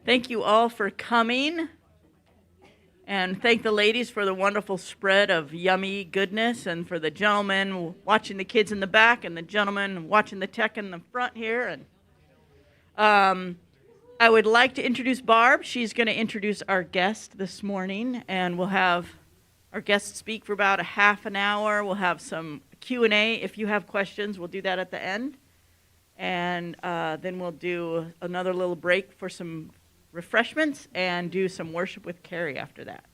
Thank you all for coming. And thank the ladies for the wonderful spread of yummy goodness, and for the gentlemen watching the kids in the back and the gentlemen watching the tech in the front here. And I would like to introduce Barb. She's going to introduce our guest this morning, and we'll have our guest speak for about a half an hour. We'll have some Q&A. If you have questions, we'll do that at the end. And then we'll do another little break for some refreshments and do some worship with Carrie after that.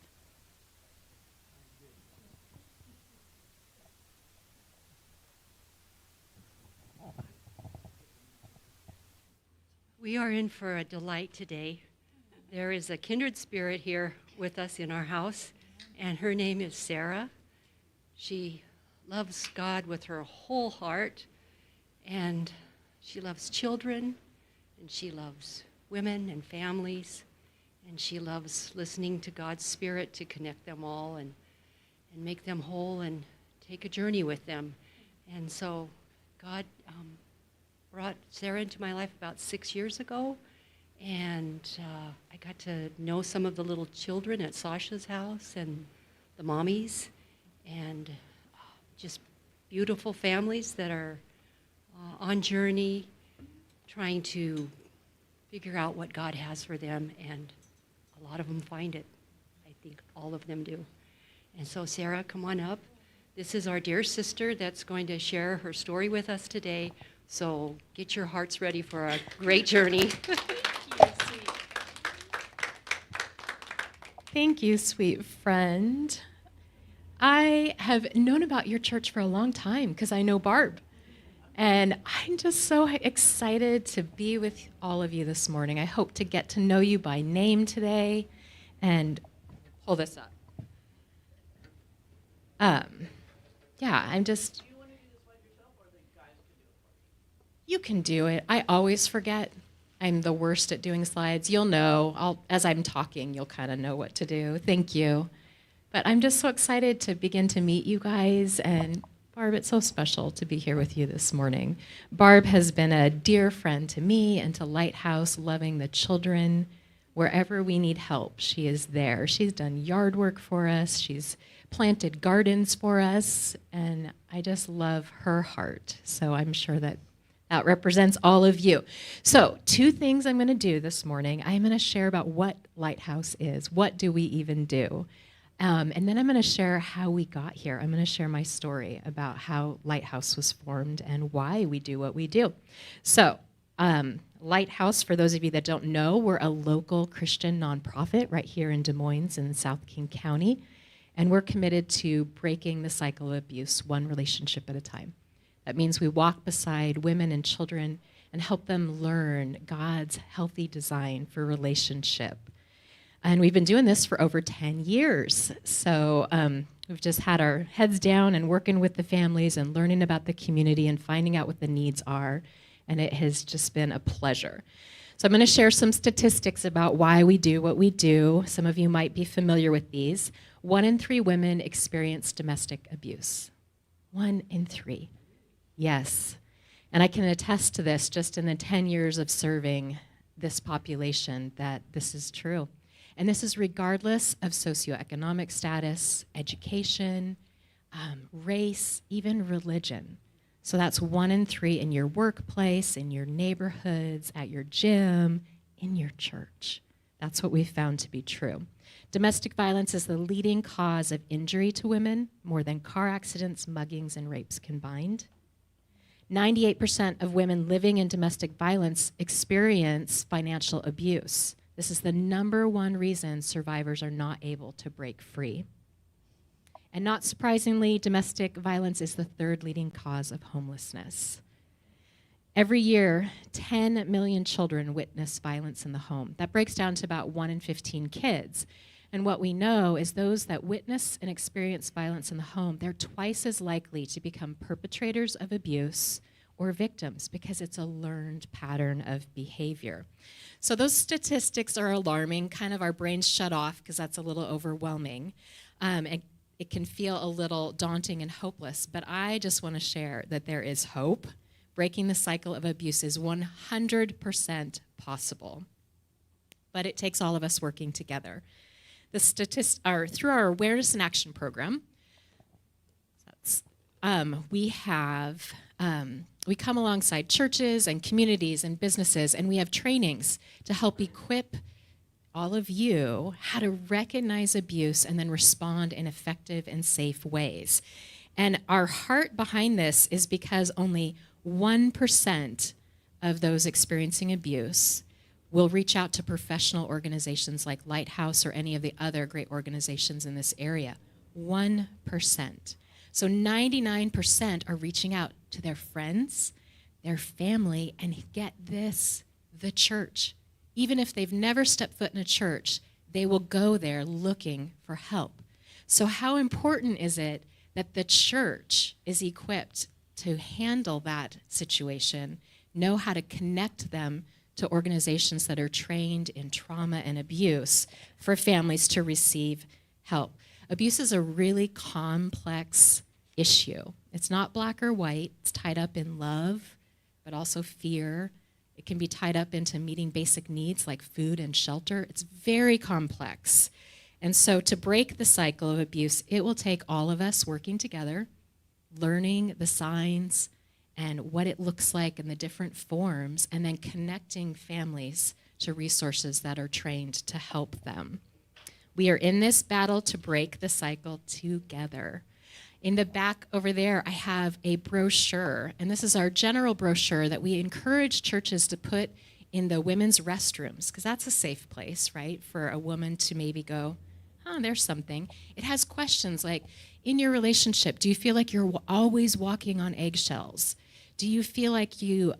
We are in for a delight today. There is a kindred spirit here with us in our house, and her name is Sarah. She loves God with her whole heart, and she loves children, and she loves women and families, and she loves listening to God's Spirit to connect them all and make them whole and take a journey with them. And so God brought Sarah into my life about 6 years ago, and I got to know some of the little children at Sasha's house and the mommies, and just beautiful families that are on journey, trying to figure out what God has for them, and a lot of them find it. I think all of them do. And so Sarah, come on up. This is our dear sister that's going to share her story with us today. So get your hearts ready for a great journey. Thank you, sweet friend. I have known about your church for a long time because I know Barb. And I'm just so excited to be with all of you this morning. I hope to get to know you by name today. And pull this up. Yeah, I'm just... Do you want to do this by yourself, or the guys can do it for you? You can do it. I always forget. I'm the worst at doing slides. You'll know. As I'm talking, you'll kind of know what to do. Thank you. But I'm just so excited to begin to meet you guys. And Barb, it's so special to be here with you this morning. Barb has been a dear friend to me and to Lighthouse, loving the children. Wherever we need help, she is there. She's done yard work for us. She's planted gardens for us. And I just love her heart. So I'm sure that represents all of you. So 2 things I'm going to do this morning. I'm going to share about what Lighthouse is. What do we even do? And then I'm going to share how we got here. I'm going to share my story about how Lighthouse was formed and why we do what we do. So Lighthouse, for those of you that don't know, we're a local Christian nonprofit right here in Des Moines in South King County. And we're committed to breaking the cycle of abuse one relationship at a time. That means we walk beside women and children and help them learn God's healthy design for relationship. And we've been doing this for over 10 years. So we've just had our heads down and working with the families and learning about the community and finding out what the needs are. And it has just been a pleasure. So I'm going to share some statistics about why we do what we do. Some of you might be familiar with these. 1 in 3 women experience domestic abuse. 1 in 3. Yes. And I can attest to this just in the 10 years of serving this population that this is true. And this is regardless of socioeconomic status, education, race, even religion. So that's 1 in 3 in your workplace, in your neighborhoods, at your gym, in your church. That's what we've found to be true. Domestic violence is the leading cause of injury to women, more than car accidents, muggings, and rapes combined. 98% of women living in domestic violence experience financial abuse. This is the number 1 reason survivors are not able to break free. And not surprisingly, domestic violence is the 3rd leading cause of homelessness. Every year, 10 million children witness violence in the home. That breaks down to about 1 in 15 kids. And what we know is those that witness and experience violence in the home, they're twice as likely to become perpetrators of abuse or victims because it's a learned pattern of behavior. So those statistics are alarming. Kind of our brains shut off because that's a little overwhelming. It can feel a little daunting and hopeless, but I just want to share that there is hope. Breaking the cycle of abuse is 100% possible. but it takes all of us working together. Through our awareness and action program, we come alongside churches and communities and businesses, and we have trainings to help equip all of you how to recognize abuse and then respond in effective and safe ways. And our heart behind this is because only 1% of those experiencing abuse will reach out to professional organizations like Lighthouse or any of the other great organizations in this area. 1%. So 99% are reaching out to their friends, their family, and get this, the church. Even if they've never stepped foot in a church, they will go there looking for help. So how important is it that the church is equipped to handle that situation, know how to connect them to organizations that are trained in trauma and abuse for families to receive help? Abuse is a really complex issue. It's not black or white. It's tied up in love, but also fear. It can be tied up into meeting basic needs like food and shelter. It's very complex. And so to break the cycle of abuse, it will take all of us working together, learning the signs and what it looks like in the different forms, and then connecting families to resources that are trained to help them. We are in this battle to break the cycle together. In the back over there, I have a brochure, and this is our general brochure that we encourage churches to put in the women's restrooms, because that's a safe place, right, for a woman to maybe go, there's something. It has questions like, in your relationship, do you feel like you're always walking on eggshells? Do you feel like you're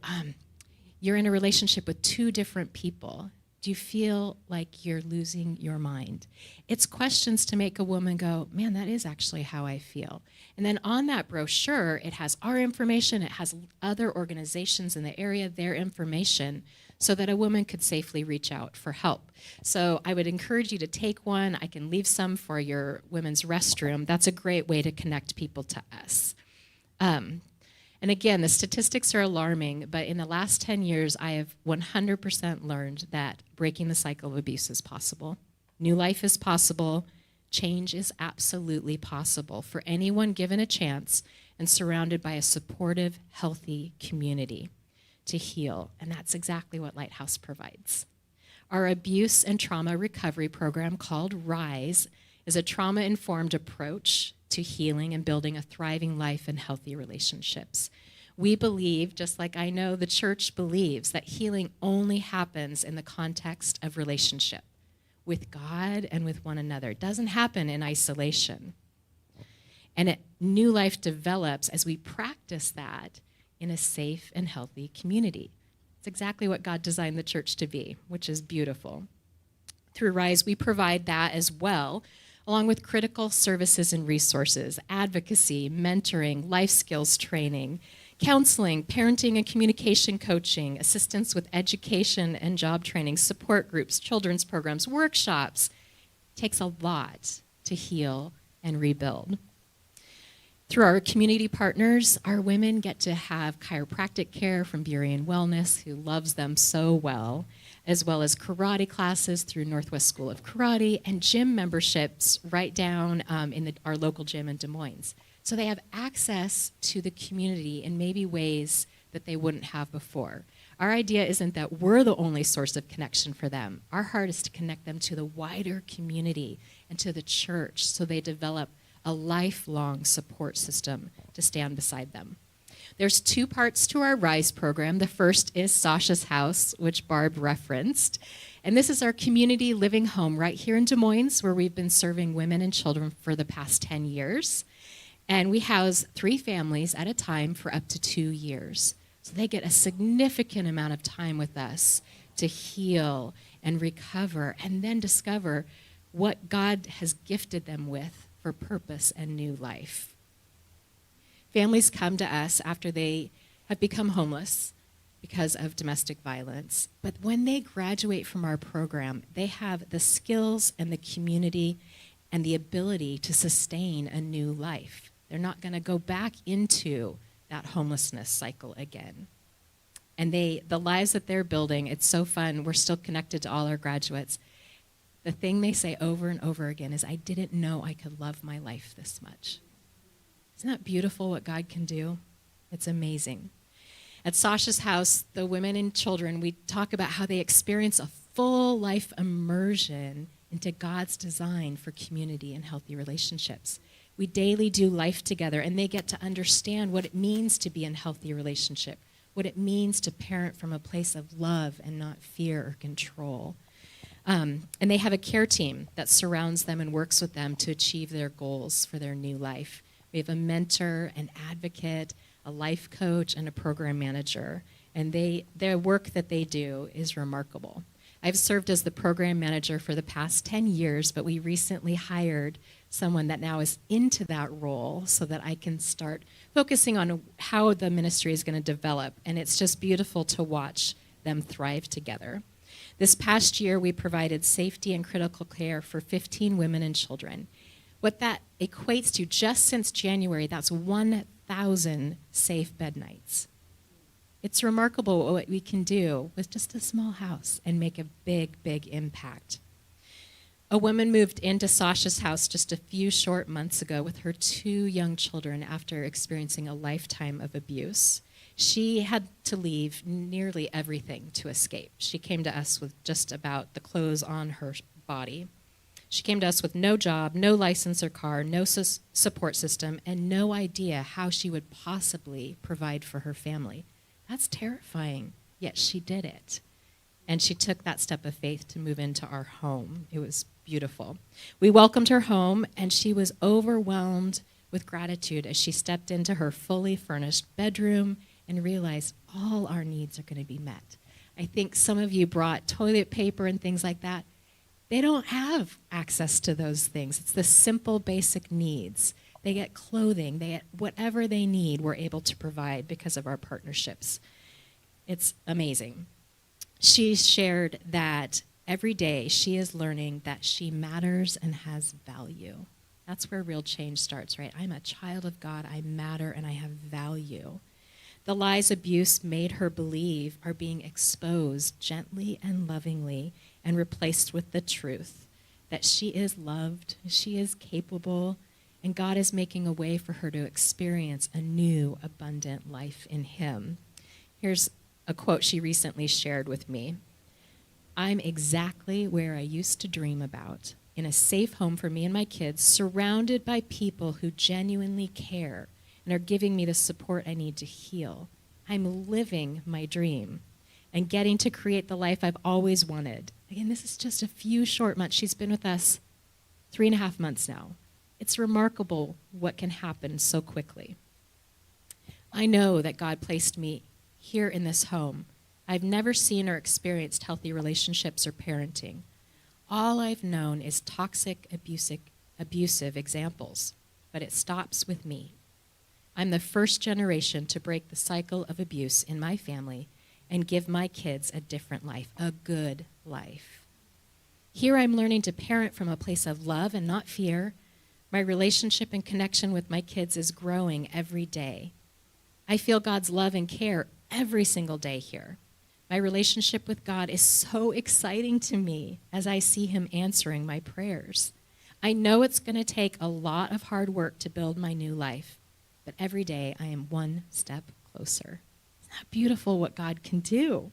in a relationship with two different people? Do you feel like you're losing your mind? It's questions to make a woman go, man, that is actually how I feel. And then on that brochure, it has our information, it has other organizations in the area, their information, so that a woman could safely reach out for help. So I would encourage you to take one. I can leave some for your women's restroom. That's a great way to connect people to us. And again, the statistics are alarming, but in the last 10 years, I have 100% learned that breaking the cycle of abuse is possible. New life is possible. Change is absolutely possible for anyone given a chance and surrounded by a supportive, healthy community to heal. And that's exactly what Lighthouse provides. Our abuse and trauma recovery program called RISE is a trauma-informed approach to healing and building a thriving life and healthy relationships. We believe, just like I know the church believes, that healing only happens in the context of relationship with God and with one another. It doesn't happen in isolation. And new life develops as we practice that in a safe and healthy community. It's exactly what God designed the church to be, which is beautiful. Through RISE, we provide that as well, along with critical services and resources, advocacy, mentoring, life skills training, counseling, parenting and communication coaching, assistance with education and job training, support groups, children's programs, workshops. It takes a lot to heal and rebuild. Through our community partners, our women get to have chiropractic care from Burien Wellness, who loves them so well as karate classes through Northwest School of Karate, and gym memberships right down in our local gym in Des Moines. So they have access to the community in maybe ways that they wouldn't have before. Our idea isn't that we're the only source of connection for them. Our heart is to connect them to the wider community and to the church so they develop a lifelong support system to stand beside them. There's two parts to our RISE program. The first is Sasha's House, which Barb referenced. And this is our community living home right here in Des Moines, where we've been serving women and children for the past 10 years. And we house 3 families at a time for up to 2 years. So they get a significant amount of time with us to heal and recover and then discover what God has gifted them with for purpose and new life. Families come to us after they have become homeless because of domestic violence. But when they graduate from our program, they have the skills and the community and the ability to sustain a new life. They're not going to go back into that homelessness cycle again. And the lives that they're building, it's so fun. We're still connected to all our graduates. The thing they say over and over again is, I didn't know I could love my life this much. Isn't that beautiful what God can do? It's amazing. At Sasha's house, the women and children, we talk about how they experience a full life immersion into God's design for community and healthy relationships. We daily do life together, and they get to understand what it means to be in a healthy relationship, what it means to parent from a place of love and not fear or control. And they have a care team that surrounds them and works with them to achieve their goals for their new life. We have a mentor, an advocate, a life coach, and a program manager. And their work that they do is remarkable. I've served as the program manager for the past 10 years, but we recently hired someone that now is into that role so that I can start focusing on how the ministry is going to develop. And it's just beautiful to watch them thrive together. This past year, we provided safety and critical care for 15 women and children. What that equates to, just since January, that's 1,000 safe bed nights. It's remarkable what we can do with just a small house and make a big, big impact. A woman moved into Sasha's house just a few short months ago with her 2 young children after experiencing a lifetime of abuse. She had to leave nearly everything to escape. She came to us with just about the clothes on her body. She came to us with no job, no license or car, no support system, and no idea how she would possibly provide for her family. That's terrifying, yet she did it. And she took that step of faith to move into our home. It was beautiful. We welcomed her home, and she was overwhelmed with gratitude as she stepped into her fully furnished bedroom and realized all our needs are going to be met. I think some of you brought toilet paper and things like that. They don't have access to those things. It's the simple, basic needs. They get clothing. They get whatever they need, we're able to provide because of our partnerships. It's amazing. She shared that every day she is learning that she matters and has value. That's where real change starts, right? I'm a child of God. I matter and I have value. The lies abuse made her believe are being exposed gently and lovingly and replaced with the truth that she is loved, she is capable, and God is making a way for her to experience a new, abundant life in Him. Here's a quote she recently shared with me. I'm exactly where I used to dream about, in a safe home for me and my kids, surrounded by people who genuinely care and are giving me the support I need to heal. I'm living my dream and getting to create the life I've always wanted. Again, this is just a few short months. She's been with us 3.5 months now. It's remarkable what can happen so quickly. I know that God placed me here in this home. I've never seen or experienced healthy relationships or parenting. All I've known is toxic, abusive examples, but it stops with me. I'm the first generation to break the cycle of abuse in my family and give my kids a different life, a good life. Here I'm learning to parent from a place of love and not fear. My relationship and connection with my kids is growing every day. I feel God's love and care every single day here. My relationship with God is so exciting to me as I see Him answering my prayers. I know it's going to take a lot of hard work to build my new life, but every day I am one step closer. Isn't that beautiful what God can do?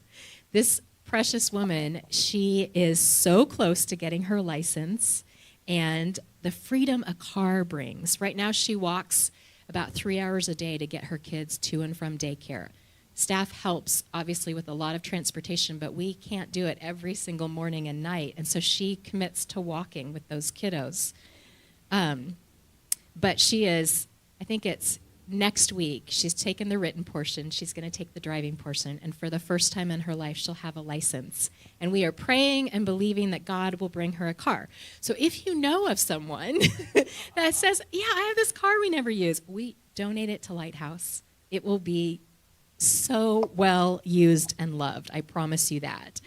This precious woman, she is so close to getting her license and the freedom a car brings. Right now she walks about 3 hours a day to get her kids to and from daycare. Staff helps, obviously, with a lot of transportation, but we can't do it every single morning and night, and so she commits to walking with those kiddos. But she is, I think it's next week, she's taken the written portion, she's going to take the driving portion, and for the first time in her life, she'll have a license. And we are praying and believing that God will bring her a car. So if you know of someone that says, yeah, I have this car we never use, we donate it to Lighthouse. It will be so well used and loved. I promise you that.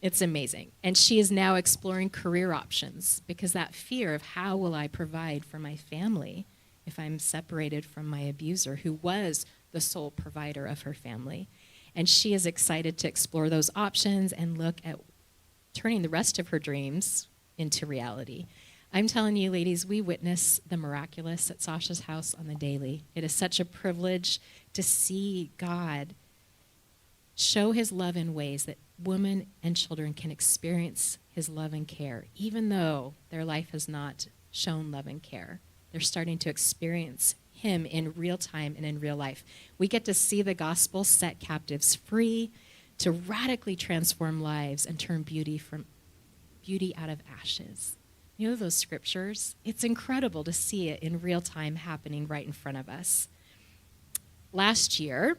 It's amazing. And she is now exploring career options because that fear of how will I provide for my family if I'm separated from my abuser, who was the sole provider of her family. And she is excited to explore those options and look at turning the rest of her dreams into reality. I'm telling you, ladies, we witness the miraculous at Sasha's house on the daily. It is such a privilege to see God show his love in ways that women and children can experience his love and care, even though their life has not shown love and care. They're starting to experience him in real time and in real life. We get to see the gospel set captives free, to radically transform lives and turn beauty out of ashes. You know those scriptures? It's incredible to see it in real time happening right in front of us. Last year,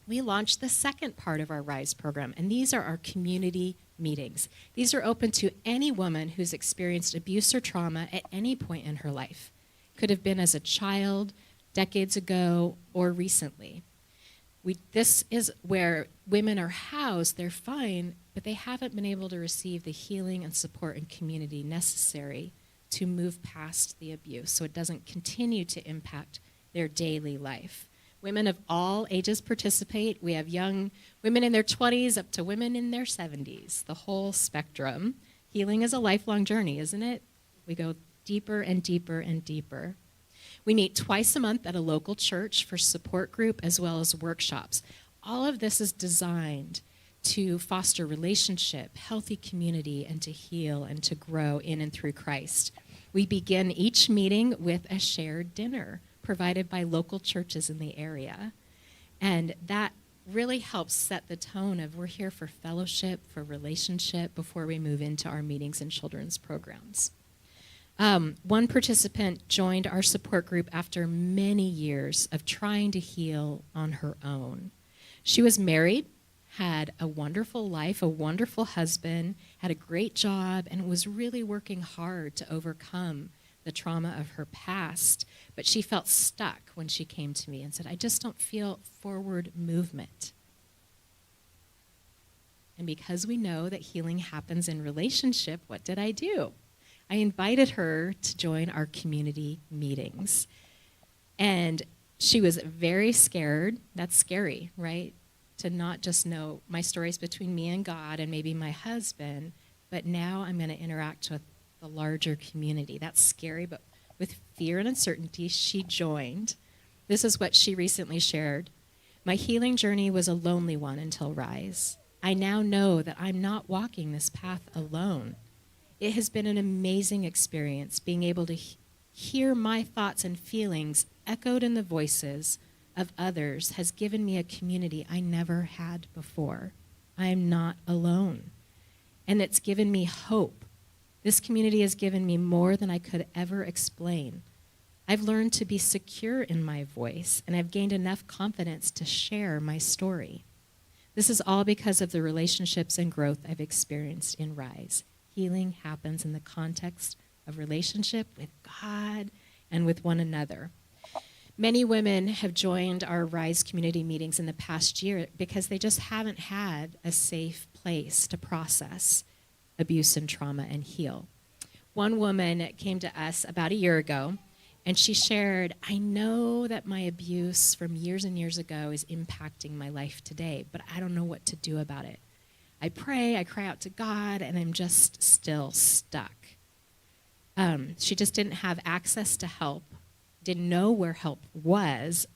we launched the second part of our RISE program, and these are our community meetings. These are open to any woman who's experienced abuse or trauma at any point in her life. Could have been as a child, decades ago, or recently. This is where women are housed. They're fine, but they haven't been able to receive the healing and support and community necessary to move past the abuse so it doesn't continue to impact their daily life. Women of all ages participate. We have young women in their 20s up to women in their 70s, the whole spectrum. Healing is a lifelong journey, isn't it? We go deeper and deeper and deeper. We meet twice a month at a local church for support group as well as workshops. All of this is designed to foster relationship, healthy community, and to heal and to grow in and through Christ. We begin each meeting with a shared dinner provided by local churches in the area. And that really helps set the tone of we're here for fellowship, for relationship, before we move into our meetings and children's programs. One participant joined our support group after many years of trying to heal on her own. She was married, had a wonderful life, a wonderful husband, had a great job, and was really working hard to overcome the trauma of her past. But she felt stuck when she came to me and said, I just don't feel forward movement. And because we know that healing happens in relationship, what did I do? I invited her to join our community meetings. And she was very scared. That's scary, right? To not just know my stories between me and God and maybe my husband, but now I'm going to interact with the larger community. That's scary, but with fear and uncertainty, she joined. This is what she recently shared. My healing journey was a lonely one until RISE. I now know that I'm not walking this path alone. It has been an amazing experience being able to hear my thoughts and feelings echoed in the voices of others has given me a community I never had before. I am not alone. And it's given me hope. This community has given me more than I could ever explain. I've learned to be secure in my voice, and I've gained enough confidence to share my story. This is all because of the relationships and growth I've experienced in RISE. Healing happens in the context of relationship with God and with one another. Many women have joined our RISE community meetings in the past year because they just haven't had a safe place to process abuse and trauma and heal. One woman came to us about a year ago, and she shared, I know that my abuse from years and years ago is impacting my life today, but I don't know what to do about it. I pray, I cry out to God, and I'm just still stuck. She just didn't have access to help, didn't know where help was,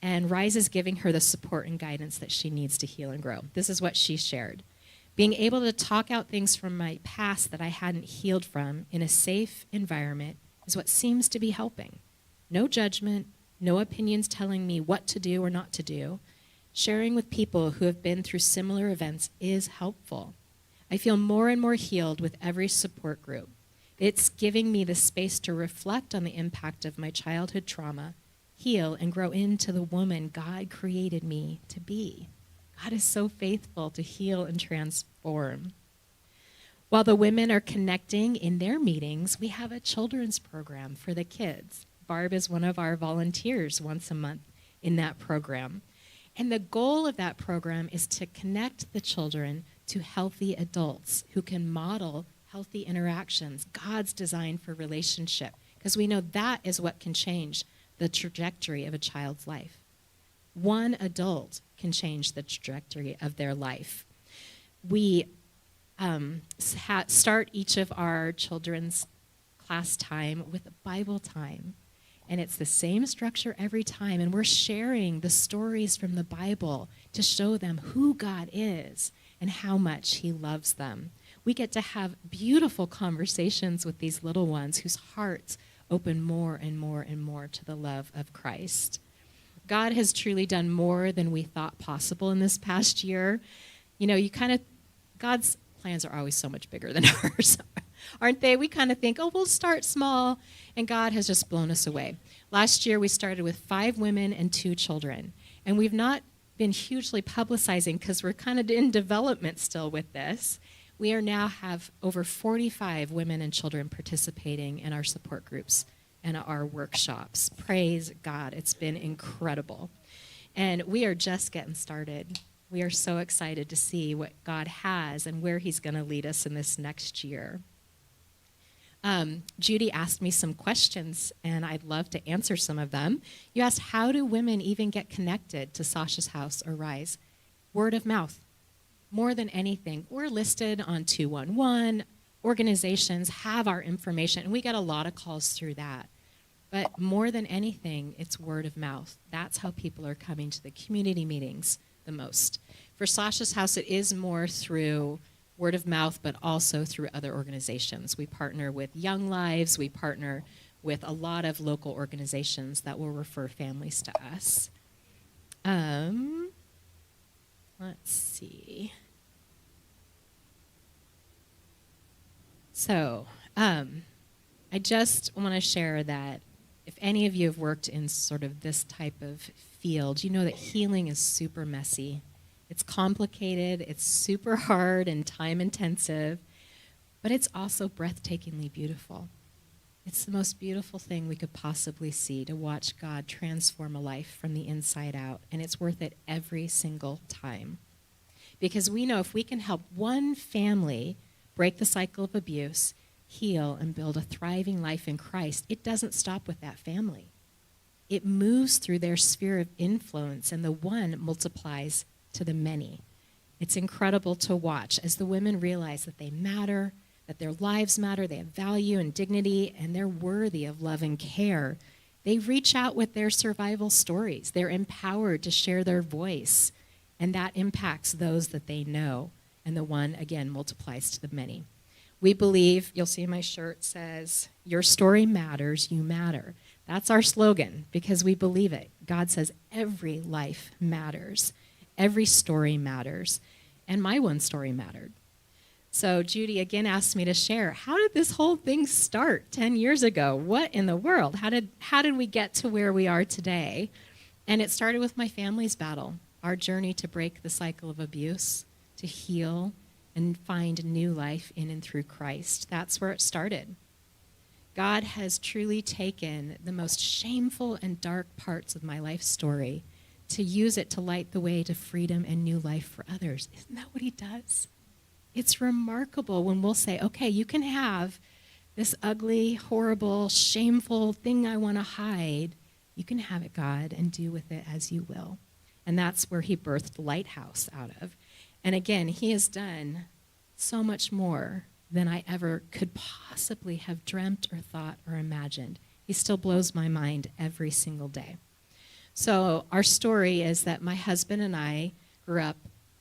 and RISE is giving her the support and guidance that she needs to heal and grow. This is what she shared. Being able to talk out things from my past that I hadn't healed from in a safe environment is what seems to be helping. No judgment, no opinions telling me what to do or not to do. Sharing with people who have been through similar events is helpful. I feel more and more healed with every support group. It's giving me the space to reflect on the impact of my childhood trauma, heal, and grow into the woman God created me to be. God is so faithful to heal and transform. While the women are connecting in their meetings, we have a children's program for the kids. Barb is one of our volunteers once a month in that program. And the goal of that program is to connect the children to healthy adults who can model healthy interactions, God's design for relationship, because we know that is what can change the trajectory of a child's life. One adult can change the trajectory of their life. We start each of our children's class time with a Bible time. And it's the same structure every time. And we're sharing the stories from the Bible to show them who God is and how much he loves them. We get to have beautiful conversations with these little ones whose hearts open more and more and more to the love of Christ. God has truly done more than we thought possible in this past year. You know, God's plans are always so much bigger than ours, aren't they? We kind of think, oh, we'll start small, and God has just blown us away. Last year, we started with 5 women and 2 children, and we've not been hugely publicizing because we're kind of in development still with this. We are now have over 45 women and children participating in our support groups and our workshops. Praise God. It's been incredible. And we are just getting started. We are so excited to see what God has and where he's going to lead us in this next year. Judy asked me some questions, and I'd love to answer some of them. You asked, how do women even get connected to Sasha's House or Rise? Word of mouth. More than anything, we're listed on 211. Organizations have our information, and we get a lot of calls through that. But more than anything, it's word of mouth. That's how people are coming to the community meetings the most. For Sasha's House, it is more through word of mouth, but also through other organizations. We partner with Young Lives. We partner with a lot of local organizations that will refer families to us. Let's see. So, I just want to share that if any of you have worked in sort of this type of field, you know that healing is super messy. It's complicated, it's super hard and time intensive, but it's also breathtakingly beautiful. It's the most beautiful thing we could possibly see, to watch God transform a life from the inside out, and it's worth it every single time. Because we know if we can help one family break the cycle of abuse, heal, and build a thriving life in Christ, it doesn't stop with that family. It moves through their sphere of influence, and the one multiplies to the many. It's incredible to watch as the women realize that they matter, that their lives matter, they have value and dignity, and they're worthy of love and care. They reach out with their survival stories. They're empowered to share their voice, and that impacts those that they know, and the one, again, multiplies to the many. We believe, you'll see my shirt says, your story matters, you matter. That's our slogan because we believe it. God says every life matters. Every story matters. And my one story mattered. So Judy again asked me to share, how did this whole thing start 10 years ago? What in the world? How did we get to where we are today? And it started with my family's battle, our journey to break the cycle of abuse, to heal, and find new life in and through Christ. That's where it started. God has truly taken the most shameful and dark parts of my life story to use it to light the way to freedom and new life for others. Isn't that what he does? It's remarkable when we'll say, okay, you can have this ugly, horrible, shameful thing I want to hide. You can have it, God, and do with it as you will. And that's where he birthed Lighthouse out of. And again, he has done so much more than I ever could possibly have dreamt or thought or imagined. He still blows my mind every single day. So our story is that my husband and I grew up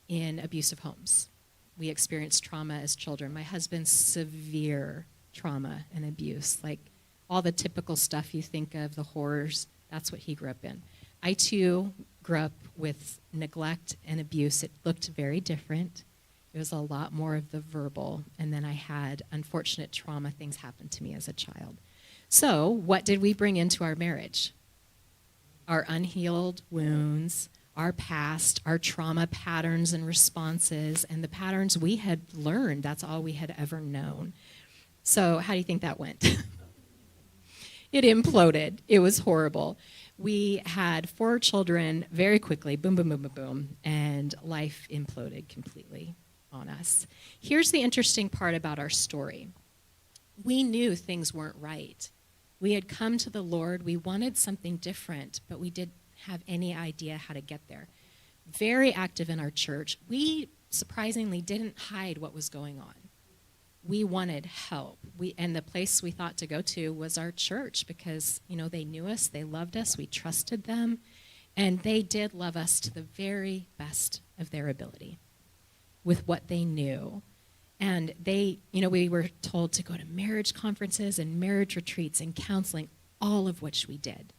in abusive homes. We experienced trauma as children. My husband's severe trauma and abuse, like all the typical stuff you think of, the horrors, that's what he grew up in. I, too, grew up with neglect and abuse. It looked very different. It was a lot more of the verbal, and then I had unfortunate trauma things happen to me as a child. So what did we bring into our marriage? Our unhealed wounds, our past, our trauma patterns and responses, and the patterns we had learned. That's all we had ever known. So how do you think that went? It imploded. It was horrible. We had 4 children very quickly, boom, boom, boom, boom, boom, and life imploded completely on us. Here's the interesting part about our story. We knew things weren't right. We had come to the Lord. We wanted something different, but we didn't have any idea how to get there. Very active in our church. We surprisingly didn't hide what was going on. We wanted help. And the place we thought to go to was our church because, they knew us, they loved us, we trusted them, and they did love us to the very best of their ability with what they knew. And we were told to go to marriage conferences and marriage retreats and counseling, all of which we did.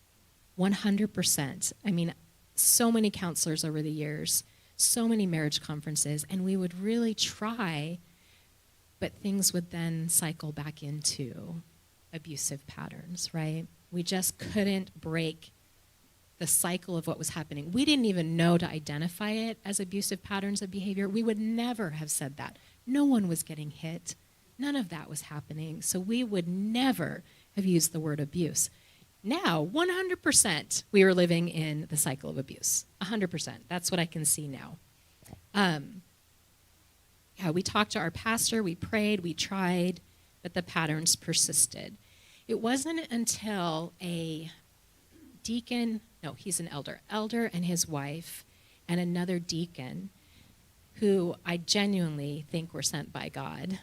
100%. So many counselors over the years, so many marriage conferences, and we would really try, but things would then cycle back into abusive patterns, right? We just couldn't break the cycle of what was happening. We didn't even know to identify it as abusive patterns of behavior. We would never have said that. No one was getting hit. None of that was happening. So we would never have used the word abuse. Now, 100%, we were living in the cycle of abuse. 100%. That's what I can see now. We talked to our pastor, we prayed, we tried, but the patterns persisted. It wasn't until a deacon, no, he's an elder and his wife, and another deacon, who I genuinely think were sent by God,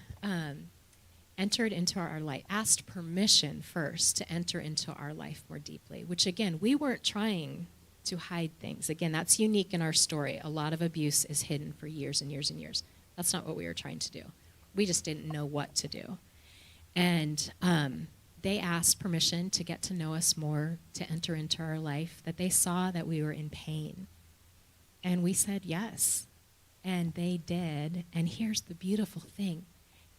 entered into our life, asked permission first to enter into our life more deeply, which again, we weren't trying to hide things. Again, that's unique in our story. A lot of abuse is hidden for years and years and years. That's not what we were trying to do. We just didn't know what to do. And they asked permission to get to know us more, to enter into our life, that they saw that we were in pain. And we said yes. And they did. And here's the beautiful thing.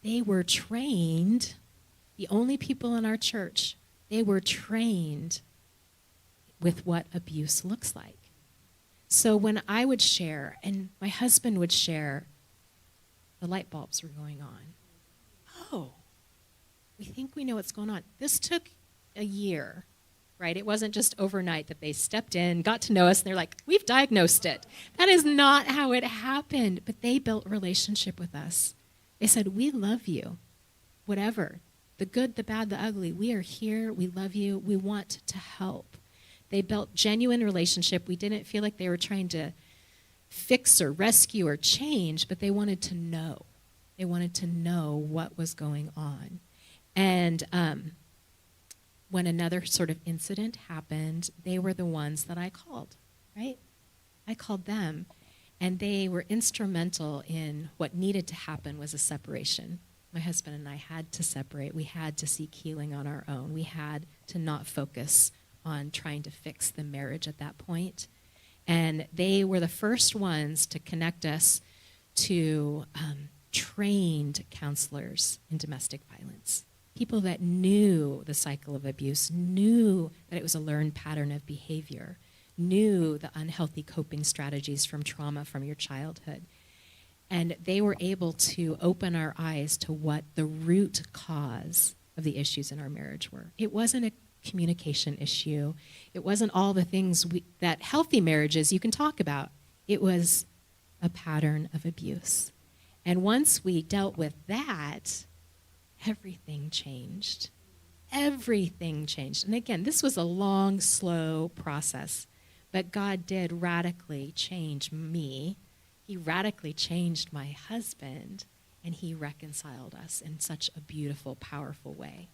They were trained, the only people in our church, they were trained with what abuse looks like. So when I would share, and my husband would share, the light bulbs were going on. Oh, we think we know what's going on. This took a year, right? It wasn't just overnight that they stepped in, got to know us, and they're like, we've diagnosed it. That is not how it happened. But they built relationship with us. They said, we love you, whatever, the good, the bad, the ugly. We are here. We love you. We want to help. They built genuine relationship. We didn't feel like they were trying to fix or rescue or change, but they wanted to know. They wanted to know what was going on. And when another sort of incident happened, they were the ones that I called, right? I called them. And they were instrumental in what needed to happen was a separation. My husband and I had to separate. We had to seek healing on our own. We had to not focus on trying to fix the marriage at that point. And they were the first ones to connect us to trained counselors in domestic violence. People that knew the cycle of abuse, knew that it was a learned pattern of behavior, knew the unhealthy coping strategies from trauma from your childhood. And they were able to open our eyes to what the root cause of the issues in our marriage were. It wasn't a communication issue. It wasn't all the things that healthy marriages you can talk about. It was a pattern of abuse. And once we dealt with that, everything changed. Everything changed. And again, this was a long, slow process. But God did radically change me. He radically changed my husband, and he reconciled us in such a beautiful, powerful way.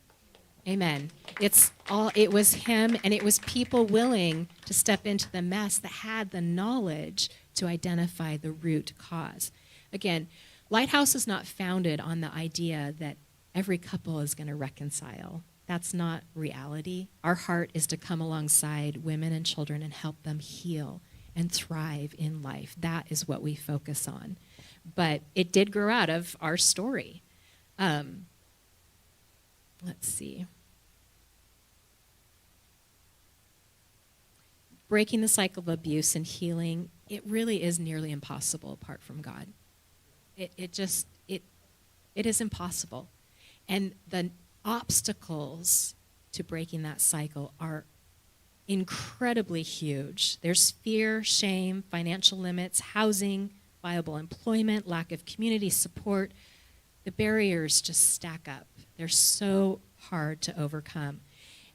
Amen. It was him, and it was people willing to step into the mess that had the knowledge to identify the root cause. Again, Lighthouse is not founded on the idea that every couple is going to reconcile. That's not reality. Our heart is to come alongside women and children and help them heal and thrive in life. That is what we focus on. But it did grow out of our story. Let's see. Breaking the cycle of abuse and healing, it really is nearly impossible apart from God. It is impossible. And the obstacles to breaking that cycle are incredibly huge. There's fear, shame, financial limits, housing, viable employment, lack of community support. The barriers just stack up. They're so hard to overcome.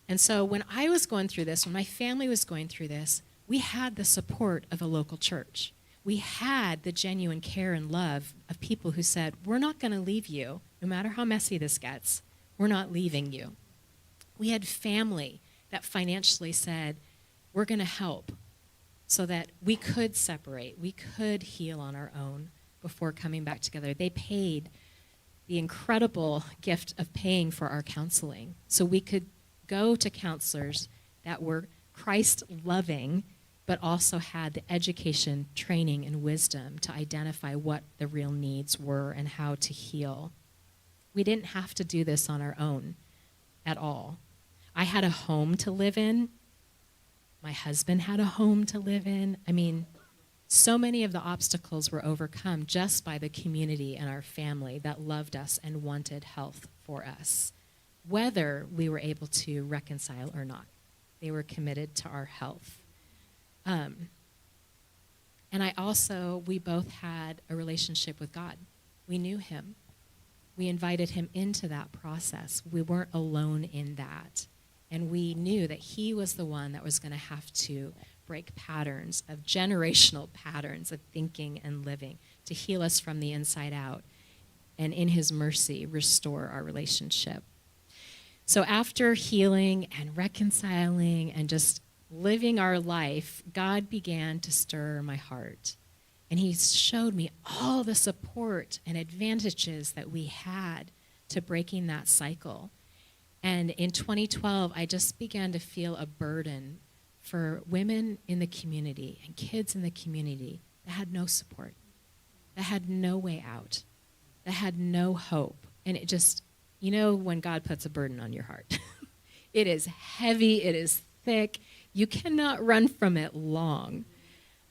And so when I was going through this, when my family was going through this, we had the support of a local church. We had the genuine care and love of people who said, we're not going to leave you, no matter how messy this gets. We're not leaving you. We had family that financially said, we're going to help so that we could separate, we could heal on our own before coming back together. They paid the incredible gift of paying for our counseling so we could go to counselors that were Christ-loving, but also had the education, training, and wisdom to identify what the real needs were and how to heal. We didn't have to do this on our own at all. I had a home to live in. My husband had a home to live in. I mean, so many of the obstacles were overcome just by the community and our family that loved us and wanted health for us, whether we were able to reconcile or not. They were committed to our health. And we both had a relationship with God. We knew him. We invited him into that process. We weren't alone in that. And we knew that he was the one that was going to have to break patterns of generational patterns of thinking and living to heal us from the inside out. And in his mercy, restore our relationship. So after healing and reconciling and just living our life, God began to stir my heart. And he showed me all the support and advantages that we had to breaking that cycle. And in 2012, I just began to feel a burden for women in the community and kids in the community that had no support, that had no way out, that had no hope. And it just, you know, when God puts a burden on your heart, it is heavy, it is thick. You cannot run from it long.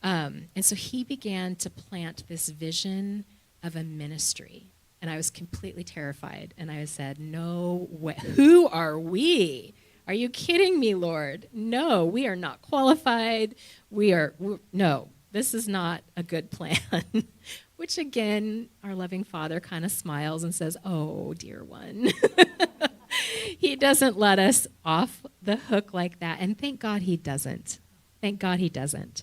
And so he began to plant this vision of a ministry. And I was completely terrified. And I said, no way. Who are we? Are you kidding me, Lord? No, we are not qualified. No, this is not a good plan. Which again, our loving Father kind of smiles and says, oh, dear one. He doesn't let us off the hook like that. And thank God he doesn't. Thank God he doesn't.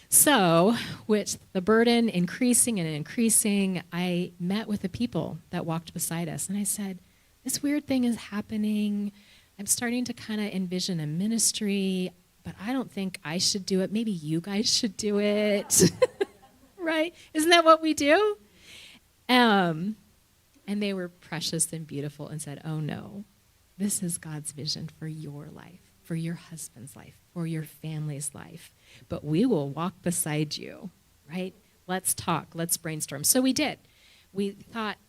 So, with the burden increasing and increasing, I met with the people that walked beside us. And I said, this weird thing is happening. I'm starting to kind of envision a ministry, but I don't think I should do it. Maybe you guys should do it. Right? Isn't that what we do? And they were precious and beautiful and said, oh no, this is God's vision for your life, for your husband's life, for your family's life. But we will walk beside you, right? Let's talk, let's brainstorm. So we did. We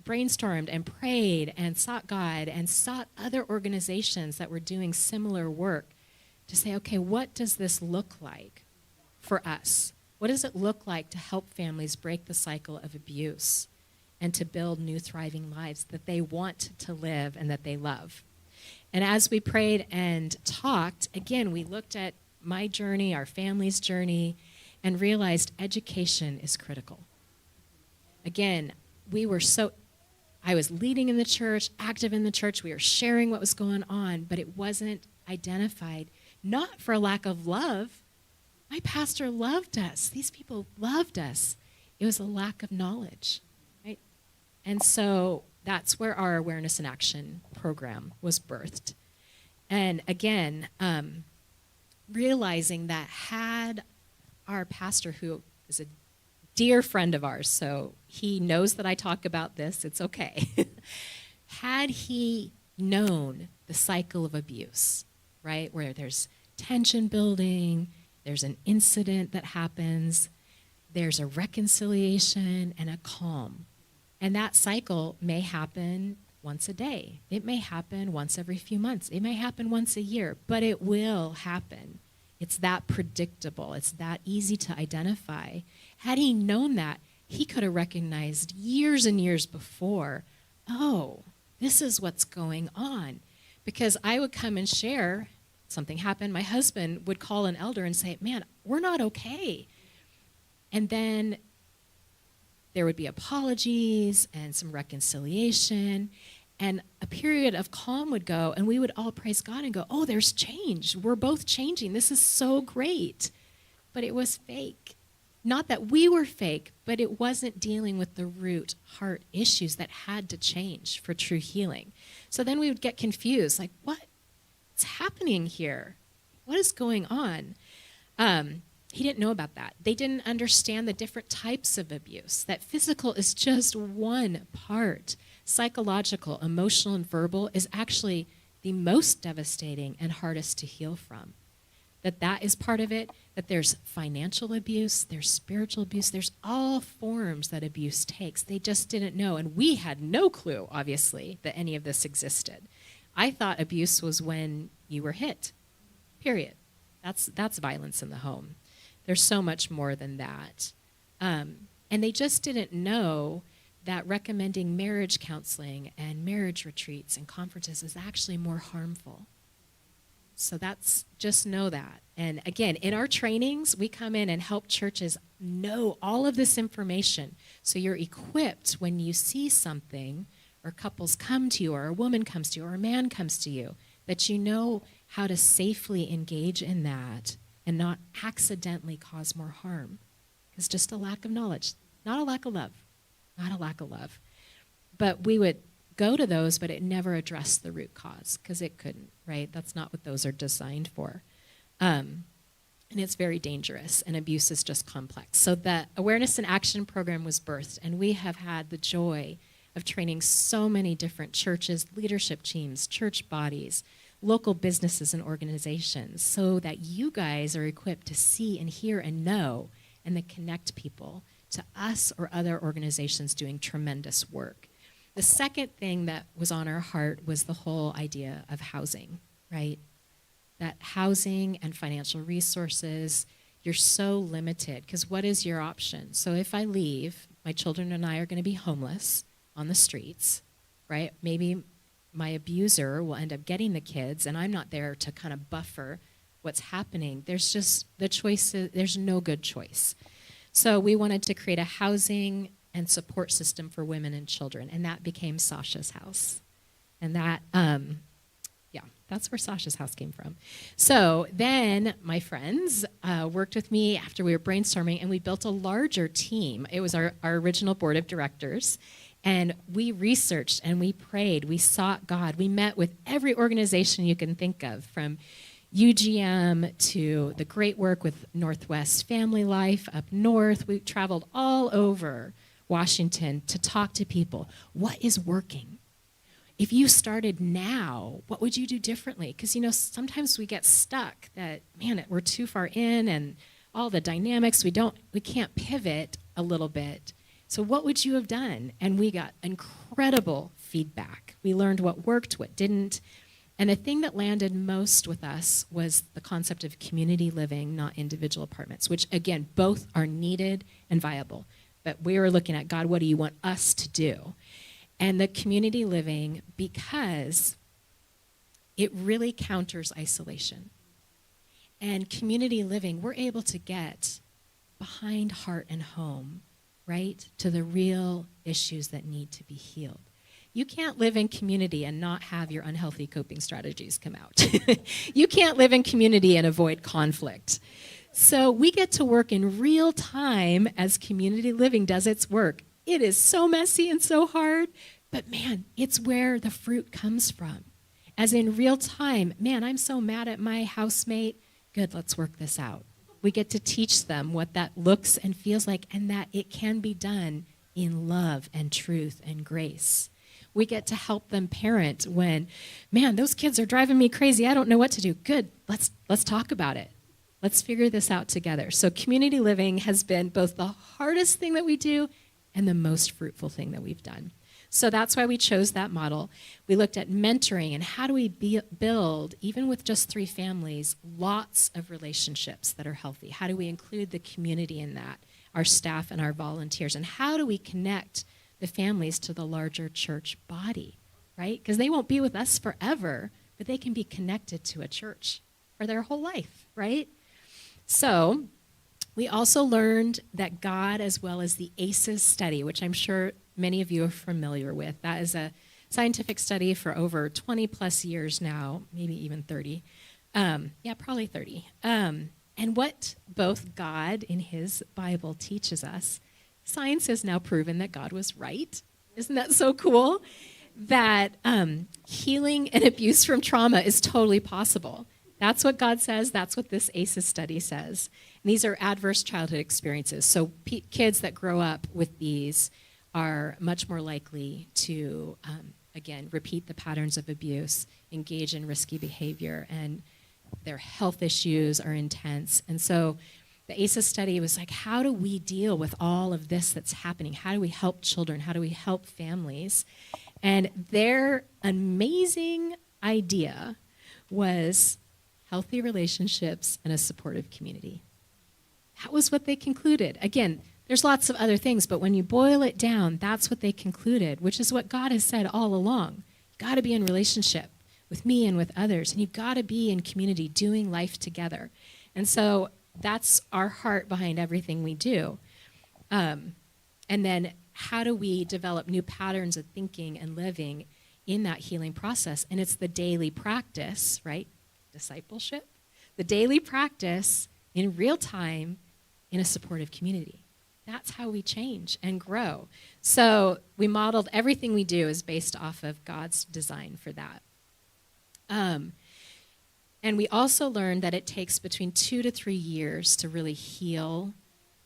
brainstormed and prayed and sought God and sought other organizations that were doing similar work to say, okay, what does this look like for us? What does it look like to help families break the cycle of abuse and to build new thriving lives that they want to live and that they love? And as we prayed and talked, again, we looked at my journey, our family's journey, and realized education is critical. Again, I was leading in the church, active in the church. We were sharing what was going on, but it wasn't identified, not for a lack of love. My pastor loved us. These people loved us. It was a lack of knowledge, right? And so that's where our Awareness and Action program was birthed. And again, realizing that had our pastor, who is a dear friend of ours, so he knows that I talk about this, it's okay. Had he known the cycle of abuse, right, where there's tension building, there's an incident that happens, there's a reconciliation and a calm. And that cycle may happen once a day. It may happen once every few months. It may happen once a year, but it will happen. It's that predictable. It's that easy to identify. Had he known that, he could have recognized years and years before, oh, this is what's going on. Because I would come and share, something happened, my husband would call an elder and say, man, we're not okay. And then there would be apologies and some reconciliation, and a period of calm would go, and we would all praise God and go, oh, there's change. We're both changing. This is so great. but it was fake. Not that we were fake, but it wasn't dealing with the root heart issues that had to change for true healing. So then we would get confused, like, what's happening here? What is going on? He didn't know about that. They didn't understand the different types of abuse, that physical is just one part. Psychological, emotional, and verbal is actually the most devastating and hardest to heal from. That is part of it, that there's financial abuse, there's spiritual abuse, there's all forms that abuse takes. They just didn't know, and we had no clue, obviously, that any of this existed. I thought abuse was when you were hit, period. That's violence in the home. There's so much more than that. And they just didn't know that recommending marriage counseling and marriage retreats and conferences is actually more harmful. So just know that. And again, in our trainings, we come in and help churches know all of this information. So you're equipped when you see something, or couples come to you, or a woman comes to you, or a man comes to you, that you know how to safely engage in that and not accidentally cause more harm. It's just a lack of knowledge, not a lack of love, not a lack of love. But we would go to those, but it never addressed the root cause, because it couldn't, right? That's not what those are designed for. And it's very dangerous, and abuse is just complex. So the Awareness and Action Program was birthed, and we have had the joy of training so many different churches, leadership teams, church bodies, local businesses and organizations, so that you guys are equipped to see and hear and know and then connect people to us or other organizations doing tremendous work. The second thing that was on our heart was the whole idea of housing, right? That housing and financial resources, you're so limited, because what is your option? So if I leave, my children and I are going to be homeless on the streets, right? Maybe my abuser will end up getting the kids, and I'm not there to kind of buffer what's happening. There's just the choices, there's no good choice. So we wanted to create a housing and support system for women and children, and that became Sasha's house. And that, that's where Sasha's house came from. So then my friends worked with me after we were brainstorming, and we built a larger team. It was our original board of directors, and we researched and we prayed. We sought God. We met with every organization you can think of, from UGM to the great work with Northwest Family Life up north. We traveled all over Washington to talk to people. What is working? If you started now, what would you do differently? Because, sometimes we get stuck that, we're too far in, and all the dynamics, we can't pivot a little bit. So what would you have done? And we got incredible feedback. We learned what worked, what didn't. And the thing that landed most with us was the concept of community living, not individual apartments, which, again, both are needed and viable. But we were looking at, God, what do you want us to do? And the community living, because it really counters isolation. And community living, we're able to get behind heart and home, right, to the real issues that need to be healed. You can't live in community and not have your unhealthy coping strategies come out. You can't live in community and avoid conflict. So we get to work in real time as community living does its work. It is so messy and so hard, but it's where the fruit comes from. As in real time, I'm so mad at my housemate. Good, let's work this out. We get to teach them what that looks and feels like, and that it can be done in love and truth and grace. We get to help them parent when, those kids are driving me crazy. I don't know what to do. Good, let's talk about it. Let's figure this out together. So community living has been both the hardest thing that we do and the most fruitful thing that we've done. So that's why we chose that model. We looked at mentoring and how do we build, even with just 3 families, lots of relationships that are healthy. How do we include the community in that, our staff and our volunteers? And how do we connect the families to the larger church body, right? Because they won't be with us forever, but they can be connected to a church for their whole life, right? So we also learned that God, as well as the ACEs study, which I'm sure many of you are familiar with, that is a scientific study for over 20 plus years now, maybe even 30. Probably 30. And what both God in his Bible teaches us, science has now proven that God was right. Isn't that so cool? That healing and abuse from trauma is totally possible. That's what God says. That's what this ACEs study says. And these are adverse childhood experiences. So kids that grow up with these are much more likely to, again, repeat the patterns of abuse, engage in risky behavior, and their health issues are intense. And so the ACEs study was like, how do we deal with all of this that's happening? How do we help children? How do we help families? And their amazing idea was healthy relationships and a supportive community. That was what they concluded. Again, there's lots of other things, but when you boil it down, that's what they concluded, which is what God has said all along. You've got to be in relationship with me and with others, and you've got to be in community doing life together. And so that's our heart behind everything we do. And then how do we develop new patterns of thinking and living in that healing process? And it's the daily practice, right? Discipleship. The daily practice in real time in a supportive community. That's how we change and grow. So we modeled everything we do is based off of God's design for that. And we also learned that it takes between 2 to 3 years to really heal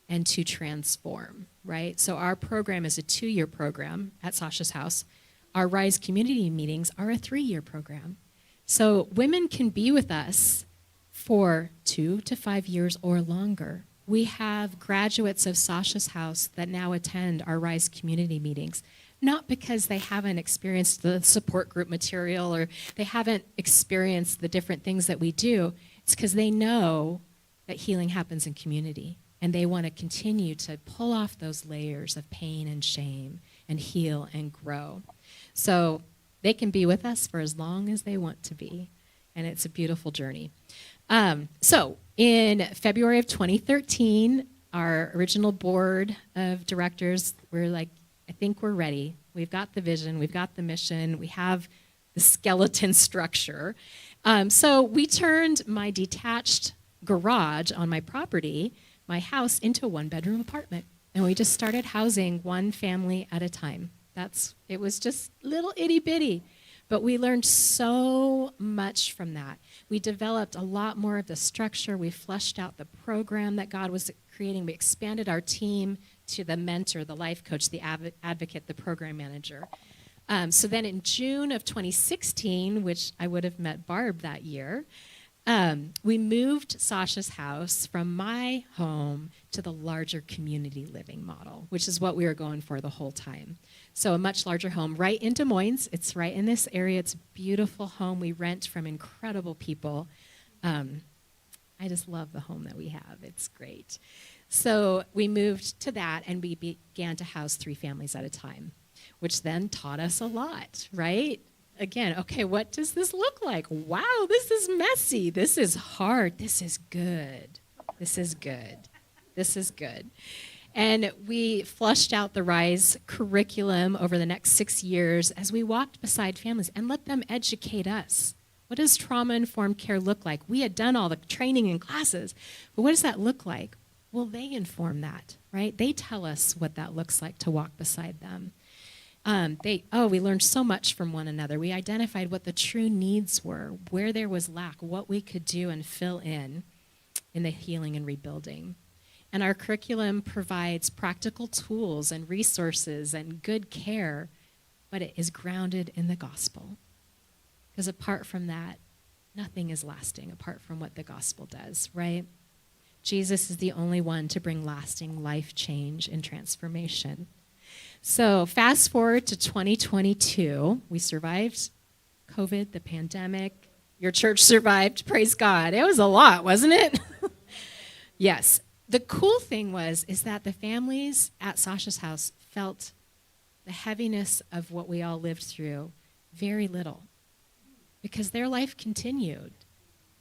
and to transform, right? So our program is a 2-year program at Sasha's house. Our Rise community meetings are a 3-year program. So women can be with us for 2 to 5 years or longer. We have graduates of Sasha's house that now attend our Rise community meetings, not because they haven't experienced the support group material or they haven't experienced the different things that we do. It's because they know that healing happens in community, and they want to continue to pull off those layers of pain and shame and heal and grow. So they can be with us for as long as they want to be, and it's a beautiful journey. So in February of 2013, our original board of directors were like, I think we're ready. We've got the vision, we've got the mission, we have the skeleton structure. So we turned my detached garage on my property, my house, into a 1-bedroom apartment. And we just started housing one family at a time. It was just little itty bitty. But we learned so much from that. We developed a lot more of the structure. We fleshed out the program that God was creating. We expanded our team to the mentor, the life coach, the advocate, the program manager. So then in June of 2016, which I would have met Barb that year, we moved Sasha's house from my home to the larger community living model, which is what we were going for the whole time. So a much larger home right in Des Moines. It's right in this area. It's a beautiful home. We rent from incredible people. I just love the home that we have. It's great. So we moved to that, and we began to house 3 families at a time, which then taught us a lot, right? Again, okay, what does this look like? Wow, this is messy. This is hard. This is good. This is good. This is good. And we flushed out the RISE curriculum over the next 6 years as we walked beside families and let them educate us. What does trauma-informed care look like? We had done all the training and classes, but what does that look like? Well, they inform that, right? They tell us what that looks like to walk beside them. We learned so much from one another. We identified what the true needs were, where there was lack, what we could do and fill in the healing and rebuilding. And our curriculum provides practical tools and resources and good care, but it is grounded in the gospel. Because apart from that, nothing is lasting apart from what the gospel does, right? Jesus is the only one to bring lasting life change and transformation. So fast forward to 2022. We survived COVID, the pandemic. Your church survived, praise God. It was a lot, wasn't it? Yes. The cool thing is that the families at Sasha's house felt the heaviness of what we all lived through very little because their life continued,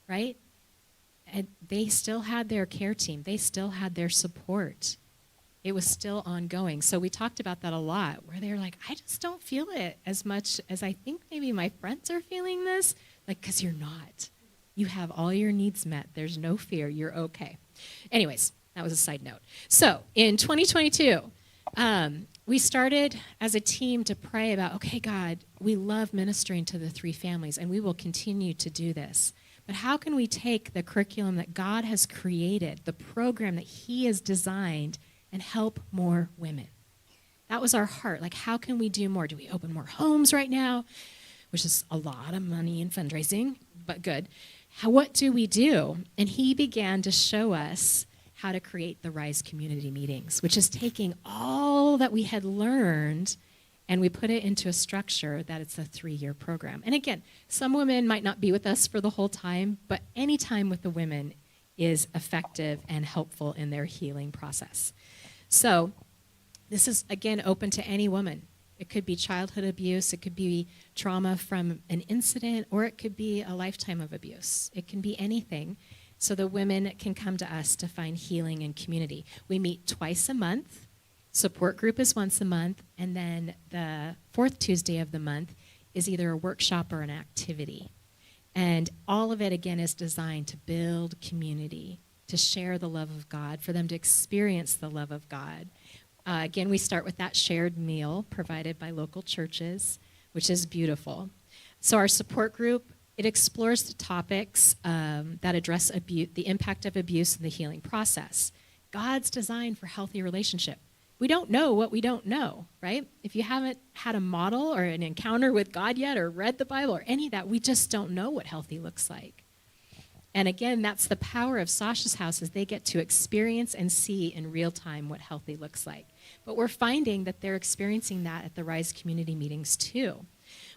right? And they still had their care team. They still had their support. It was still ongoing. So we talked about that a lot, where they're like, I just don't feel it as much as I think maybe my friends are feeling this. Like, because you're not. You have all your needs met. There's no fear. You're okay. Anyways, that was a side note. So in 2022, we started as a team to pray about, okay, God, we love ministering to the three families, and we will continue to do this. But how can we take the curriculum that God has created, the program that he has designed, and help more women? That was our heart. Like, how can we do more? Do we open more homes right now? Which is a lot of money in fundraising, but good. What do we do? And he began to show us how to create the Rise community meetings, which is taking all that we had learned and we put it into a structure that it's a 3-year program. And again, some women might not be with us for the whole time, but any time with the women is effective and helpful in their healing process. So this is, again, open to any woman. It could be childhood abuse, it could be trauma from an incident, or it could be a lifetime of abuse. It can be anything. So the women can come to us to find healing and community. We meet twice a month. Support group is once a month. And then the fourth Tuesday of the month is either a workshop or an activity. And all of it, again, is designed to build community, to share the love of God, for them to experience the love of God. Again, we start with that shared meal provided by local churches, which is beautiful. So our support group, it explores the topics that address the impact of abuse in the healing process. God's design for healthy relationship. We don't know what we don't know, right? If you haven't had a model or an encounter with God yet or read the Bible or any of that, we just don't know what healthy looks like. And again, that's the power of Sasha's house, is they get to experience and see in real time what healthy looks like. But we're finding that they're experiencing that at the Rise community meetings too.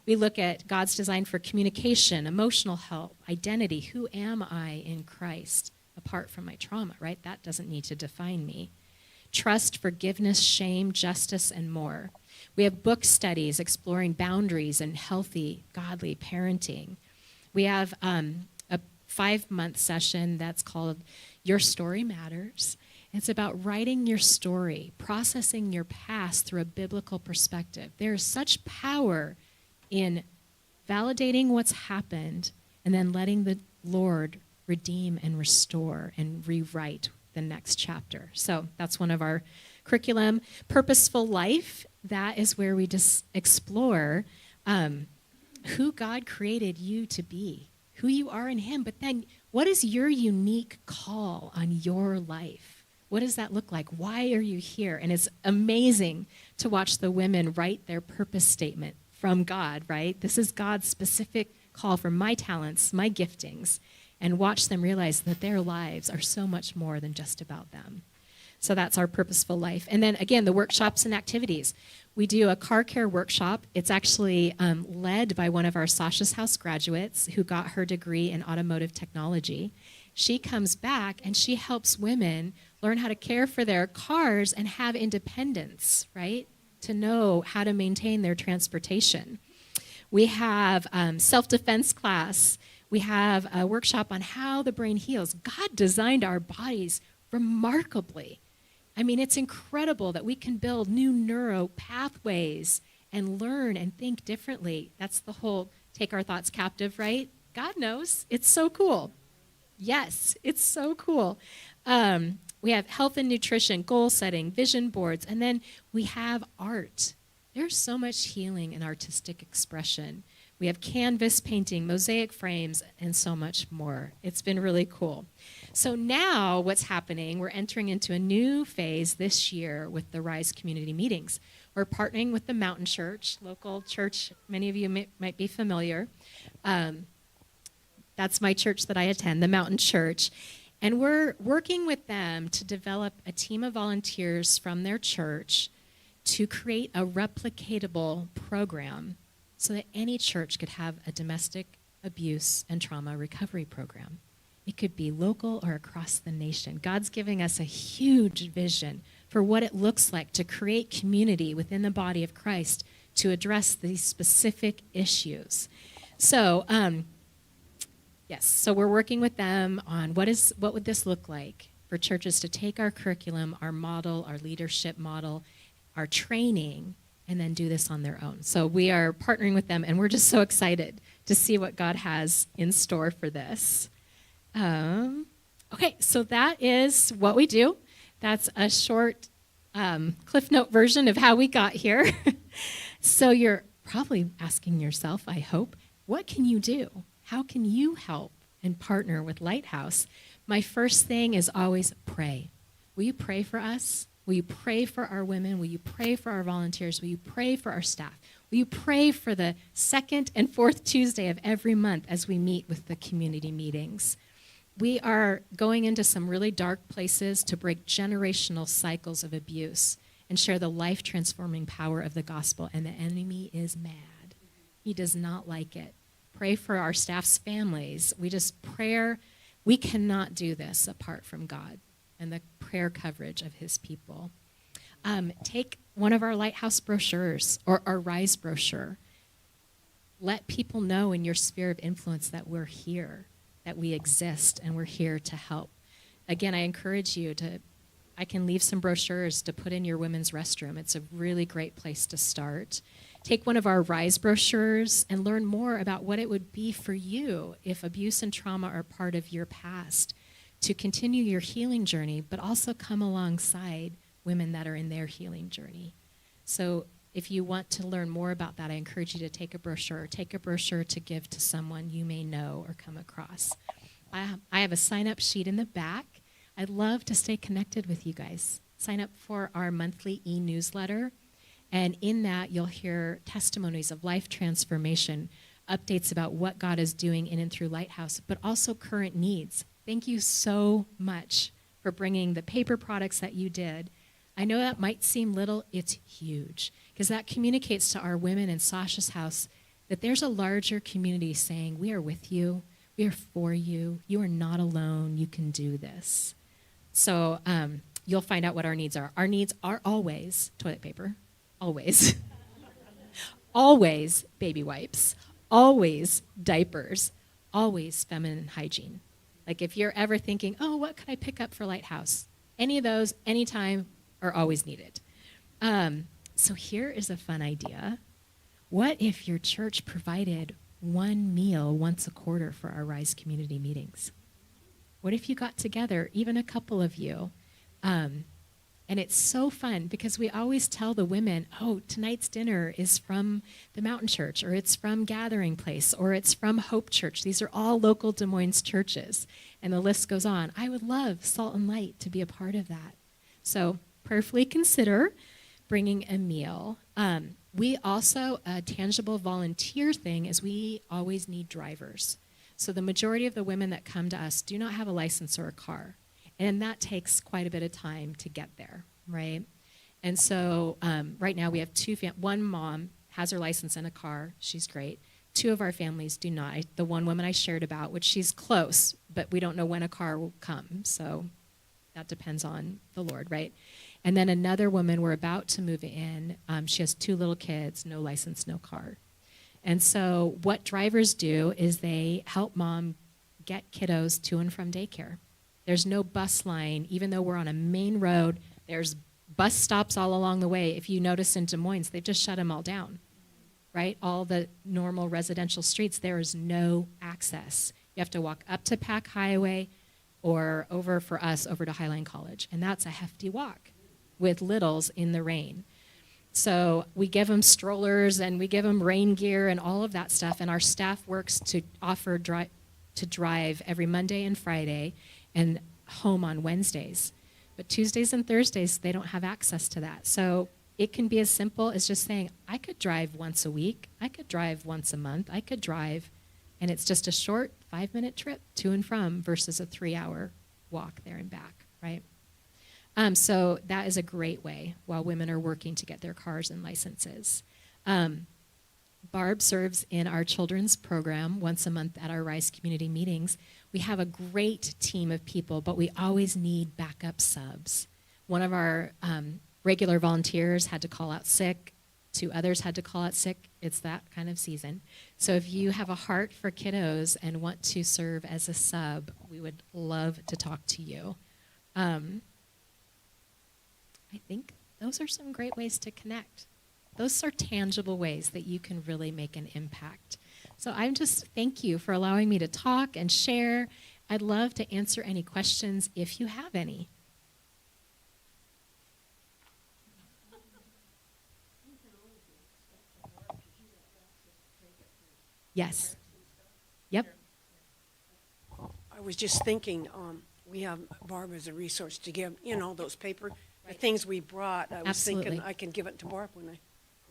We look at God's design for communication, emotional health, identity. Who am I in Christ apart from my trauma, right? That doesn't need to define me. Trust, forgiveness, shame, justice, and more. We have book studies exploring boundaries and healthy, godly parenting. We have a 5-month session that's called Your Story Matters. It's about writing your story, processing your past through a biblical perspective. There is such power in validating what's happened and then letting the Lord redeem and restore and rewrite the next chapter. So that's one of our curriculum. Purposeful Life, that is where we just explore who God created you to be, who you are in him, but then what is your unique call on your life? What does that look like? Why are you here? And it's amazing to watch the women write their purpose statement from God, right? This is God's specific call for my talents, my giftings, and watch them realize that their lives are so much more than just about them. So that's our Purposeful Life. And then, again, the workshops and activities. We do a car care workshop. It's actually led by one of our Sasha's House graduates who got her degree in automotive technology. She comes back and she helps women learn how to care for their cars and have independence, right? To know how to maintain their transportation. We have self-defense class. We have a workshop on how the brain heals. God designed our bodies remarkably. I mean, it's incredible that we can build new neuro pathways and learn and think differently. That's the whole take our thoughts captive, right? God knows. It's so cool. Yes, it's so cool. We have health and nutrition, goal setting, vision boards, and then we have art. There's so much healing in artistic expression. We have canvas painting, mosaic frames, and so much more. It's been really cool. So now what's happening, we're entering into a new phase this year with the Rise community meetings. We're partnering with the Mountain Church, local church. Many of you might be familiar. That's my church that I attend, the Mountain Church. And we're working with them to develop a team of volunteers from their church to create a replicatable program so that any church could have a domestic abuse and trauma recovery program. It could be local or across the nation. God's giving us a huge vision for what it looks like to create community within the body of Christ to address these specific issues. So, yes, so we're working with them on what would this look like for churches to take our curriculum, our model, our leadership model, our training, and then do this on their own. So we are partnering with them, and we're just so excited to see what God has in store for this. Okay, so that is what we do. That's a short Cliff Note version of how we got here. So you're probably asking yourself, I hope, what can you do? How can you help and partner with Lighthouse? My first thing is always pray. Will you pray for us? Will you pray for our women? Will you pray for our volunteers? Will you pray for our staff? Will you pray for the second and fourth Tuesday of every month as we meet with the community meetings? We are going into some really dark places to break generational cycles of abuse and share the life-transforming power of the gospel, and the enemy is mad. He does not like it. Pray for our staff's families. We cannot do this apart from God and the prayer coverage of his people. Take one of our Lighthouse brochures or our Rise brochure. Let people know in your sphere of influence that we're here, that we exist, and we're here to help. Again, I encourage you I can leave some brochures to put in your women's restroom. It's a really great place to start. Take one of our Rise brochures and learn more about what it would be for you if abuse and trauma are part of your past, to continue your healing journey, but also come alongside women that are in their healing journey. So if you want to learn more about that, I encourage you to take a brochure to give to someone you may know or come across. I have a sign-up sheet in the back. I'd love to stay connected with you guys. Sign up for our monthly e-newsletter, and in that you'll hear testimonies of life transformation, updates about what God is doing in and through Lighthouse, but also current needs. Thank you so much for bringing the paper products that you did. I know that might seem little, it's huge, because that communicates to our women in Sasha's house that there's a larger community saying, we are with you, we are for you, you are not alone, you can do this. So you'll find out what our needs are. Our needs are always toilet paper, always. Always baby wipes, always diapers, always feminine hygiene. Like if you're ever thinking, oh, what could I pick up for Lighthouse? Any of those, anytime, are always needed. So here is a fun idea. What if your church provided one meal once a quarter for our Rise community meetings? What if you got together, even a couple of you? And it's so fun because we always tell the women, oh, tonight's dinner is from the Mountain Church, or it's from Gathering Place, or it's from Hope Church. These are all local Des Moines churches. And the list goes on. I would love Salt and Light to be a part of that. So prayerfully consider bringing a meal. We also, a tangible volunteer thing is we always need drivers. So the majority of the women that come to us do not have a license or a car. And that takes quite a bit of time to get there, right? And so right now we have one mom has her license and a car. She's great. Two of our families do not. The one woman I shared about, which she's close, but we don't know when a car will come. So that depends on the Lord, right? And then another woman, we're about to move in. She has 2 little kids, no license, no car. And so what drivers do is they help mom get kiddos to and from daycare. There's no bus line. Even though we're on a main road, there's bus stops all along the way. If you notice in Des Moines, they've just shut them all down, right? All the normal residential streets, there is no access. You have to walk up to Pack Highway or over to Highline College. And that's a hefty walk with littles in the rain. So we give them strollers and we give them rain gear and all of that stuff. And our staff works to offer to drive every Monday and Friday and home on Wednesdays. But Tuesdays and Thursdays, they don't have access to that. So it can be as simple as just saying, I could drive once a week. I could drive once a month. I could drive. And it's just a short 5-minute trip to and from versus a 3-hour walk there and back, right? So that is a great way while women are working to get their cars and licenses. Barb serves in our children's program once a month at our Rise community meetings. We have a great team of people, but we always need backup subs. One of our regular volunteers had to call out sick. 2 others had to call out sick. It's that kind of season. So if you have a heart for kiddos and want to serve as a sub, we would love to talk to you. I think those are some great ways to connect. Those are tangible ways that you can really make an impact. So I'm just, thank you for allowing me to talk and share. I'd love to answer any questions if you have any. Yes. Yep. I was just thinking, we have Barb as a resource to give, those paper, the things we brought. I was thinking Absolutely. I can give it to Barb when I go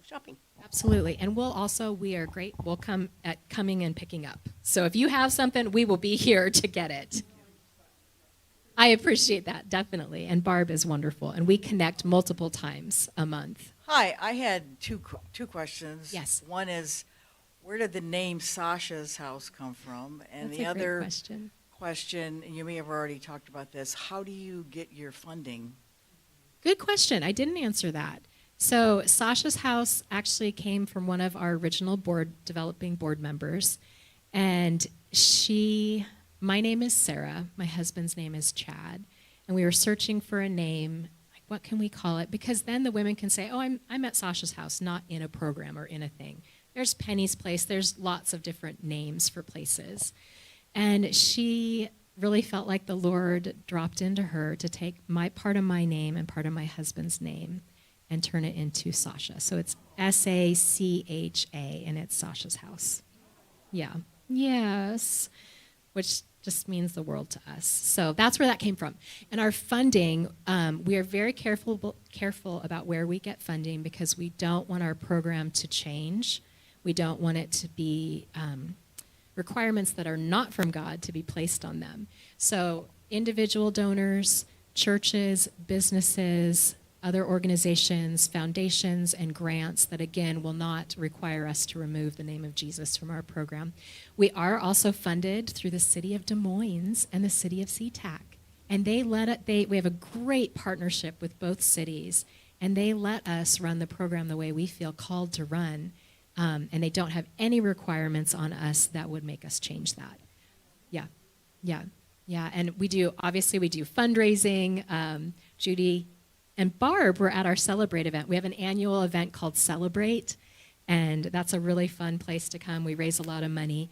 shopping. Absolutely. And we are great. We'll come at coming and picking up. So if you have something, we will be here to get it. I appreciate that, definitely. And Barb is wonderful. And we connect multiple times a month. Hi, I had two questions. Yes. One is, where did the name Sasha's House come from? And That's the a great other question. and you may have already talked about this, how do you get your funding? Good question. I didn't answer that. So Sasha's House actually came from one of our original developing board members. And my name is Sarah. My husband's name is Chad. And we were searching for a name. Like, what can we call it? Because then the women can say, oh, I'm at Sasha's House, not in a program or in a thing. There's Penny's Place. There's lots of different names for places. And she really felt like the Lord dropped into her to take part of my name and part of my husband's name and turn it into Sasha. So it's Sacha, and it's Sasha's House. Yeah. Yes. Which just means the world to us. So that's where that came from. And our funding, we are very careful about where we get funding because we don't want our program to change. We don't want it to be requirements that are not from God to be placed on them. So individual donors, churches, businesses, other organizations, foundations, and grants that, again, will not require us to remove the name of Jesus from our program. We are also funded through the city of Des Moines and the city of SeaTac. And we have a great partnership with both cities, and they let us run the program the way we feel called to run. And they don't have any requirements on us that would make us change that. Yeah. And we do fundraising. Judy and Barb were at our Celebrate event. We have an annual event called Celebrate, and that's a really fun place to come. We raise a lot of money.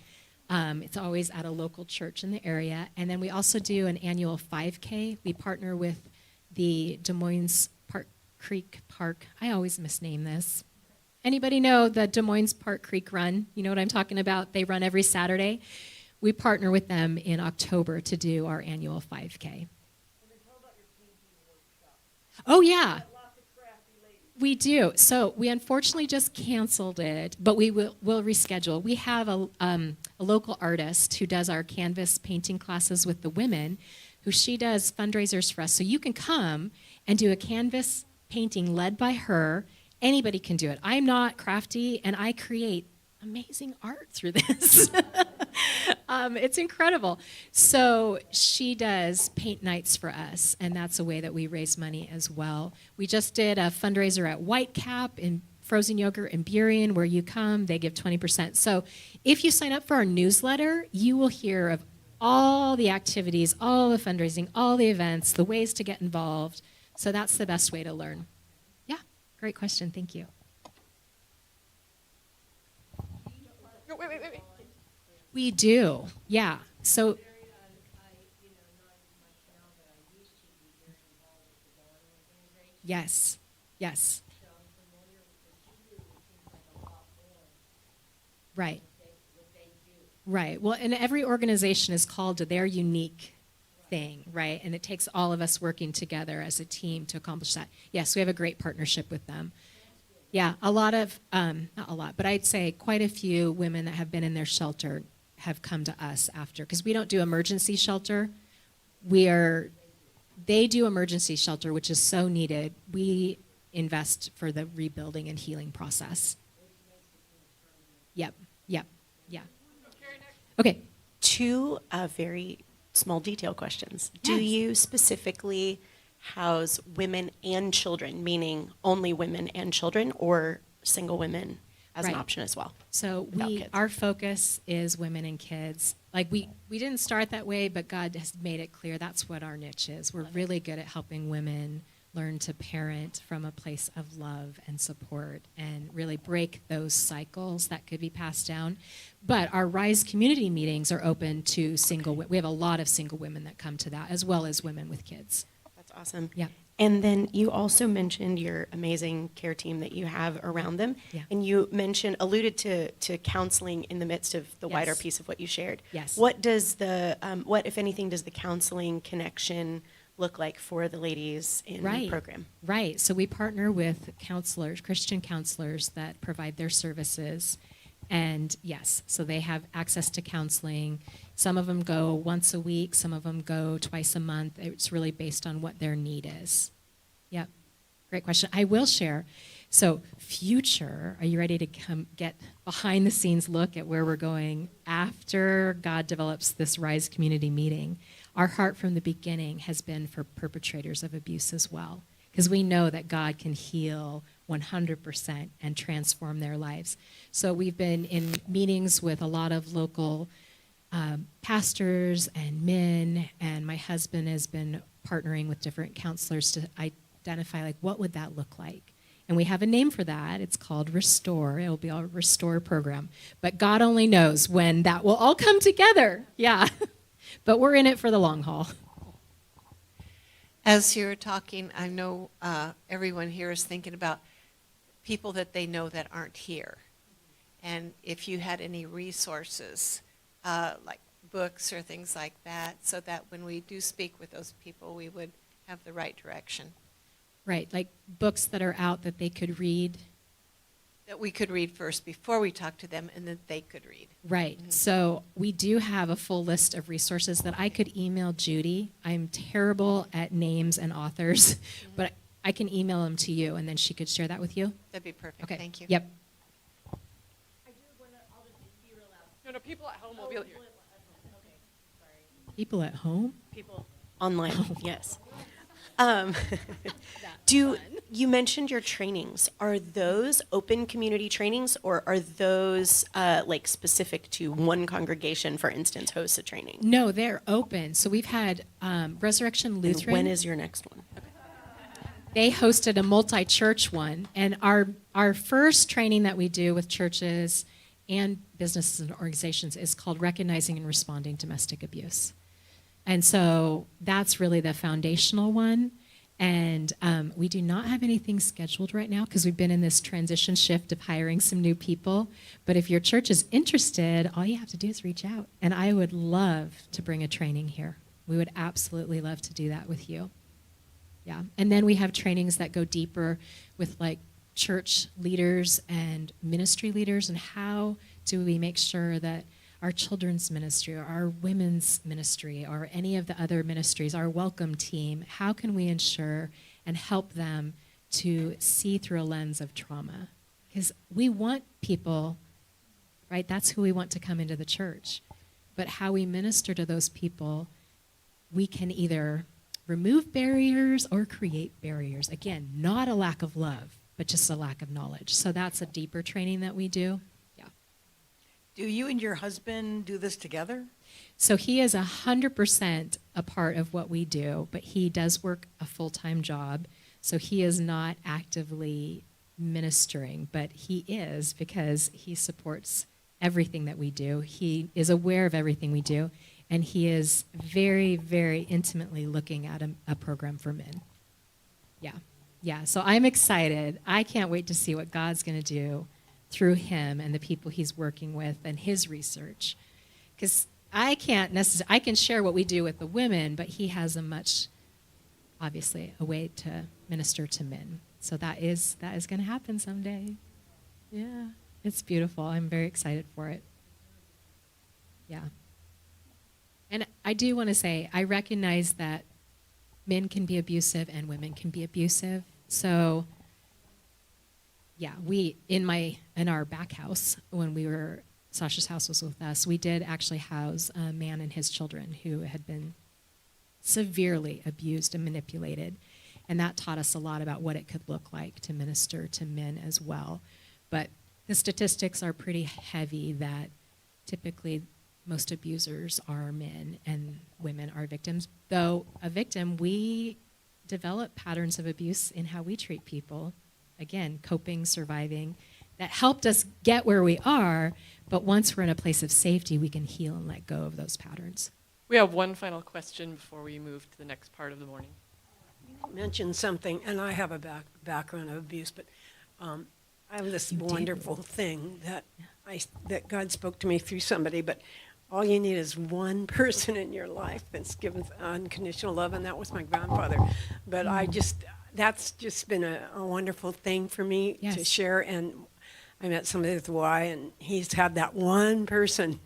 It's always at a local church in the area. And then we also do an annual 5K. We partner with the Des Moines Creek Park. I always misname this. Anybody know the Des Moines Park Creek Run? You know what I'm talking about? They run every Saturday. We partner with them in October to do our annual 5K. Oh, yeah. We do. So we unfortunately just canceled it, but we'll reschedule. We have a local artist who does our canvas painting classes with the women, she does fundraisers for us. So you can come and do a canvas painting led by her. Anybody can do it. I'm not crafty, and I create amazing art through this. It's incredible. So she does paint nights for us, and that's a way that we raise money as well. We just did a fundraiser at Whitecap in frozen yogurt in Burien, where you come, they give 20%. So if you sign up for our newsletter, you will hear of all the activities, all the fundraising, all the events, the ways to get involved. So that's the best way to learn. Yeah, great question. Thank you. Wait. We do, yeah. So, yes. Right. Well, and every organization is called to their unique thing, right? And it takes all of us working together as a team to accomplish that. Yes, we have a great partnership with them. Yeah, a lot of, not a lot, but I'd say quite a few women that have been in their shelter have come to us after, because we don't do emergency shelter. They do emergency shelter, which is so needed. We invest for the rebuilding and healing process. Yep. Okay. Two very small detail questions. Do Yes. you specifically house women and children, meaning only women and children, or single women as an Right. option as well? So Without kids. our focus is women and kids. Like we didn't start that way, but God has made it clear that's what our niche is. We're really good at helping women learn to parent from a place of love and support and really break those cycles that could be passed down. But our Rise community meetings are open to we have a lot of single women that come to that, as well as women with kids. That's awesome. Yeah. And then you also mentioned your amazing care team that you have around them. Yeah. And you alluded to counseling in the midst of the wider Yes. piece of what you shared. Yes. What does what, if anything, does the counseling connection look like for the ladies in the program? Right. So we partner with counselors, Christian counselors that provide their services. And yes, so they have access to counseling. Some of them go once a week, some of them go twice a month. It's really based on what their need is. Yep. Great question. I will share. So future, are you ready to come get behind the scenes look at where we're going after God develops this Rise community meeting? Our heart from the beginning has been for perpetrators of abuse as well, because we know that God can heal 100% and transform their lives. So we've been in meetings with a lot of local pastors and men, and my husband has been partnering with different counselors to identify, like, what would that look like? And we have a name for that. It's called Restore. It will be our Restore program. But God only knows when that will all come together. Yeah. But we're in it for the long haul. As you're talking, I know everyone here is thinking about people that they know that aren't here. And if you had any resources, like books or things like that, so that when we do speak with those people, we would have the right direction. Right, like books that are out that they could read. That we could read first before we talk to them, and that they could read. Right. So we do have a full list of resources that I could email Judy. I'm terrible at names and authors, but I can email them to you, and then she could share that with you. That'd be perfect. Okay. Thank you. Yep. No, people at home will be able to hear. People at home? People. Online, yes. You mentioned your trainings. Are those open community trainings, or are those like specific to one congregation, for instance, hosts a training? No, they're open. So we've had Resurrection And Lutheran. when is your next one? They hosted a multi-church one, and our first training that we do with churches and businesses and organizations is called Recognizing and Responding to Domestic Abuse. And so that's really the foundational one. And we do not have anything scheduled right now because we've been in this transition shift of hiring some new people. But if your church is interested, all you have to do is reach out. And I would love to bring a training here. We would absolutely love to do that with you. Yeah. And then we have trainings that go deeper with, like, church leaders and ministry leaders, and how do we make sure that our children's ministry or our women's ministry or any of the other ministries, our welcome team, how can we ensure and help them to see through a lens of trauma? Because we want people, right? That's who we want to come into the church. But how we minister to those people, we can either remove barriers or create barriers. Again, not a lack of love, but just a lack of knowledge. So that's a deeper training that we do. Do you and your husband do this together? So he is 100% a part of what we do, but he does work a full-time job. So he is not actively ministering, but he is, because he supports everything that we do. He is aware of everything we do, and he is very, very intimately looking at a program for men. Yeah. So I'm excited. I can't wait to see what God's going to do through him and the people he's working with and his research. Because I can share what we do with the women, but he has obviously a way to minister to men. So that is going to happen someday. Yeah, it's beautiful. I'm very excited for it. Yeah. And I do want to say, I recognize that men can be abusive and women can be abusive. So yeah, in our back house, when Sasha's house was with us, we did actually house a man and his children who had been severely abused and manipulated. And that taught us a lot about what it could look like to minister to men as well. But the statistics are pretty heavy that typically most abusers are men and women are victims. Though a victim, we develop patterns of abuse in how we treat people. Again, coping, surviving, that helped us get where we are, but once we're in a place of safety, we can heal and let go of those patterns. We have one final question before we move to the next part of the morning. Mentioned something, and I have a background of abuse, but I have this wonderful thing that that God spoke to me through somebody, but all you need is one person in your life that's given unconditional love, and that was my grandfather. But that's just been a wonderful thing for me to Yes. share, and I met somebody with Y, and he's had that one person,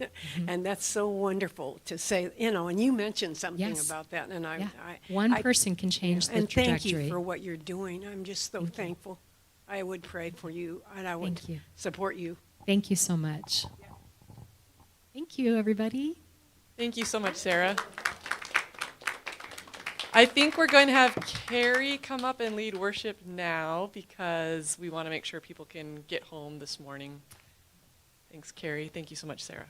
and that's so wonderful to say, and you mentioned something Yes. about that, and Yeah. One person can change the and thank trajectory. you for what you're doing. I'm just so thankful. I would pray for you, and I would Thank you. support you. Thank you so much. Thank you, everybody. Thank you so much, Sarah. I think we're going to have Carrie come up and lead worship now because we want to make sure people can get home this morning. Thanks, Carrie. Thank you so much, Sarah.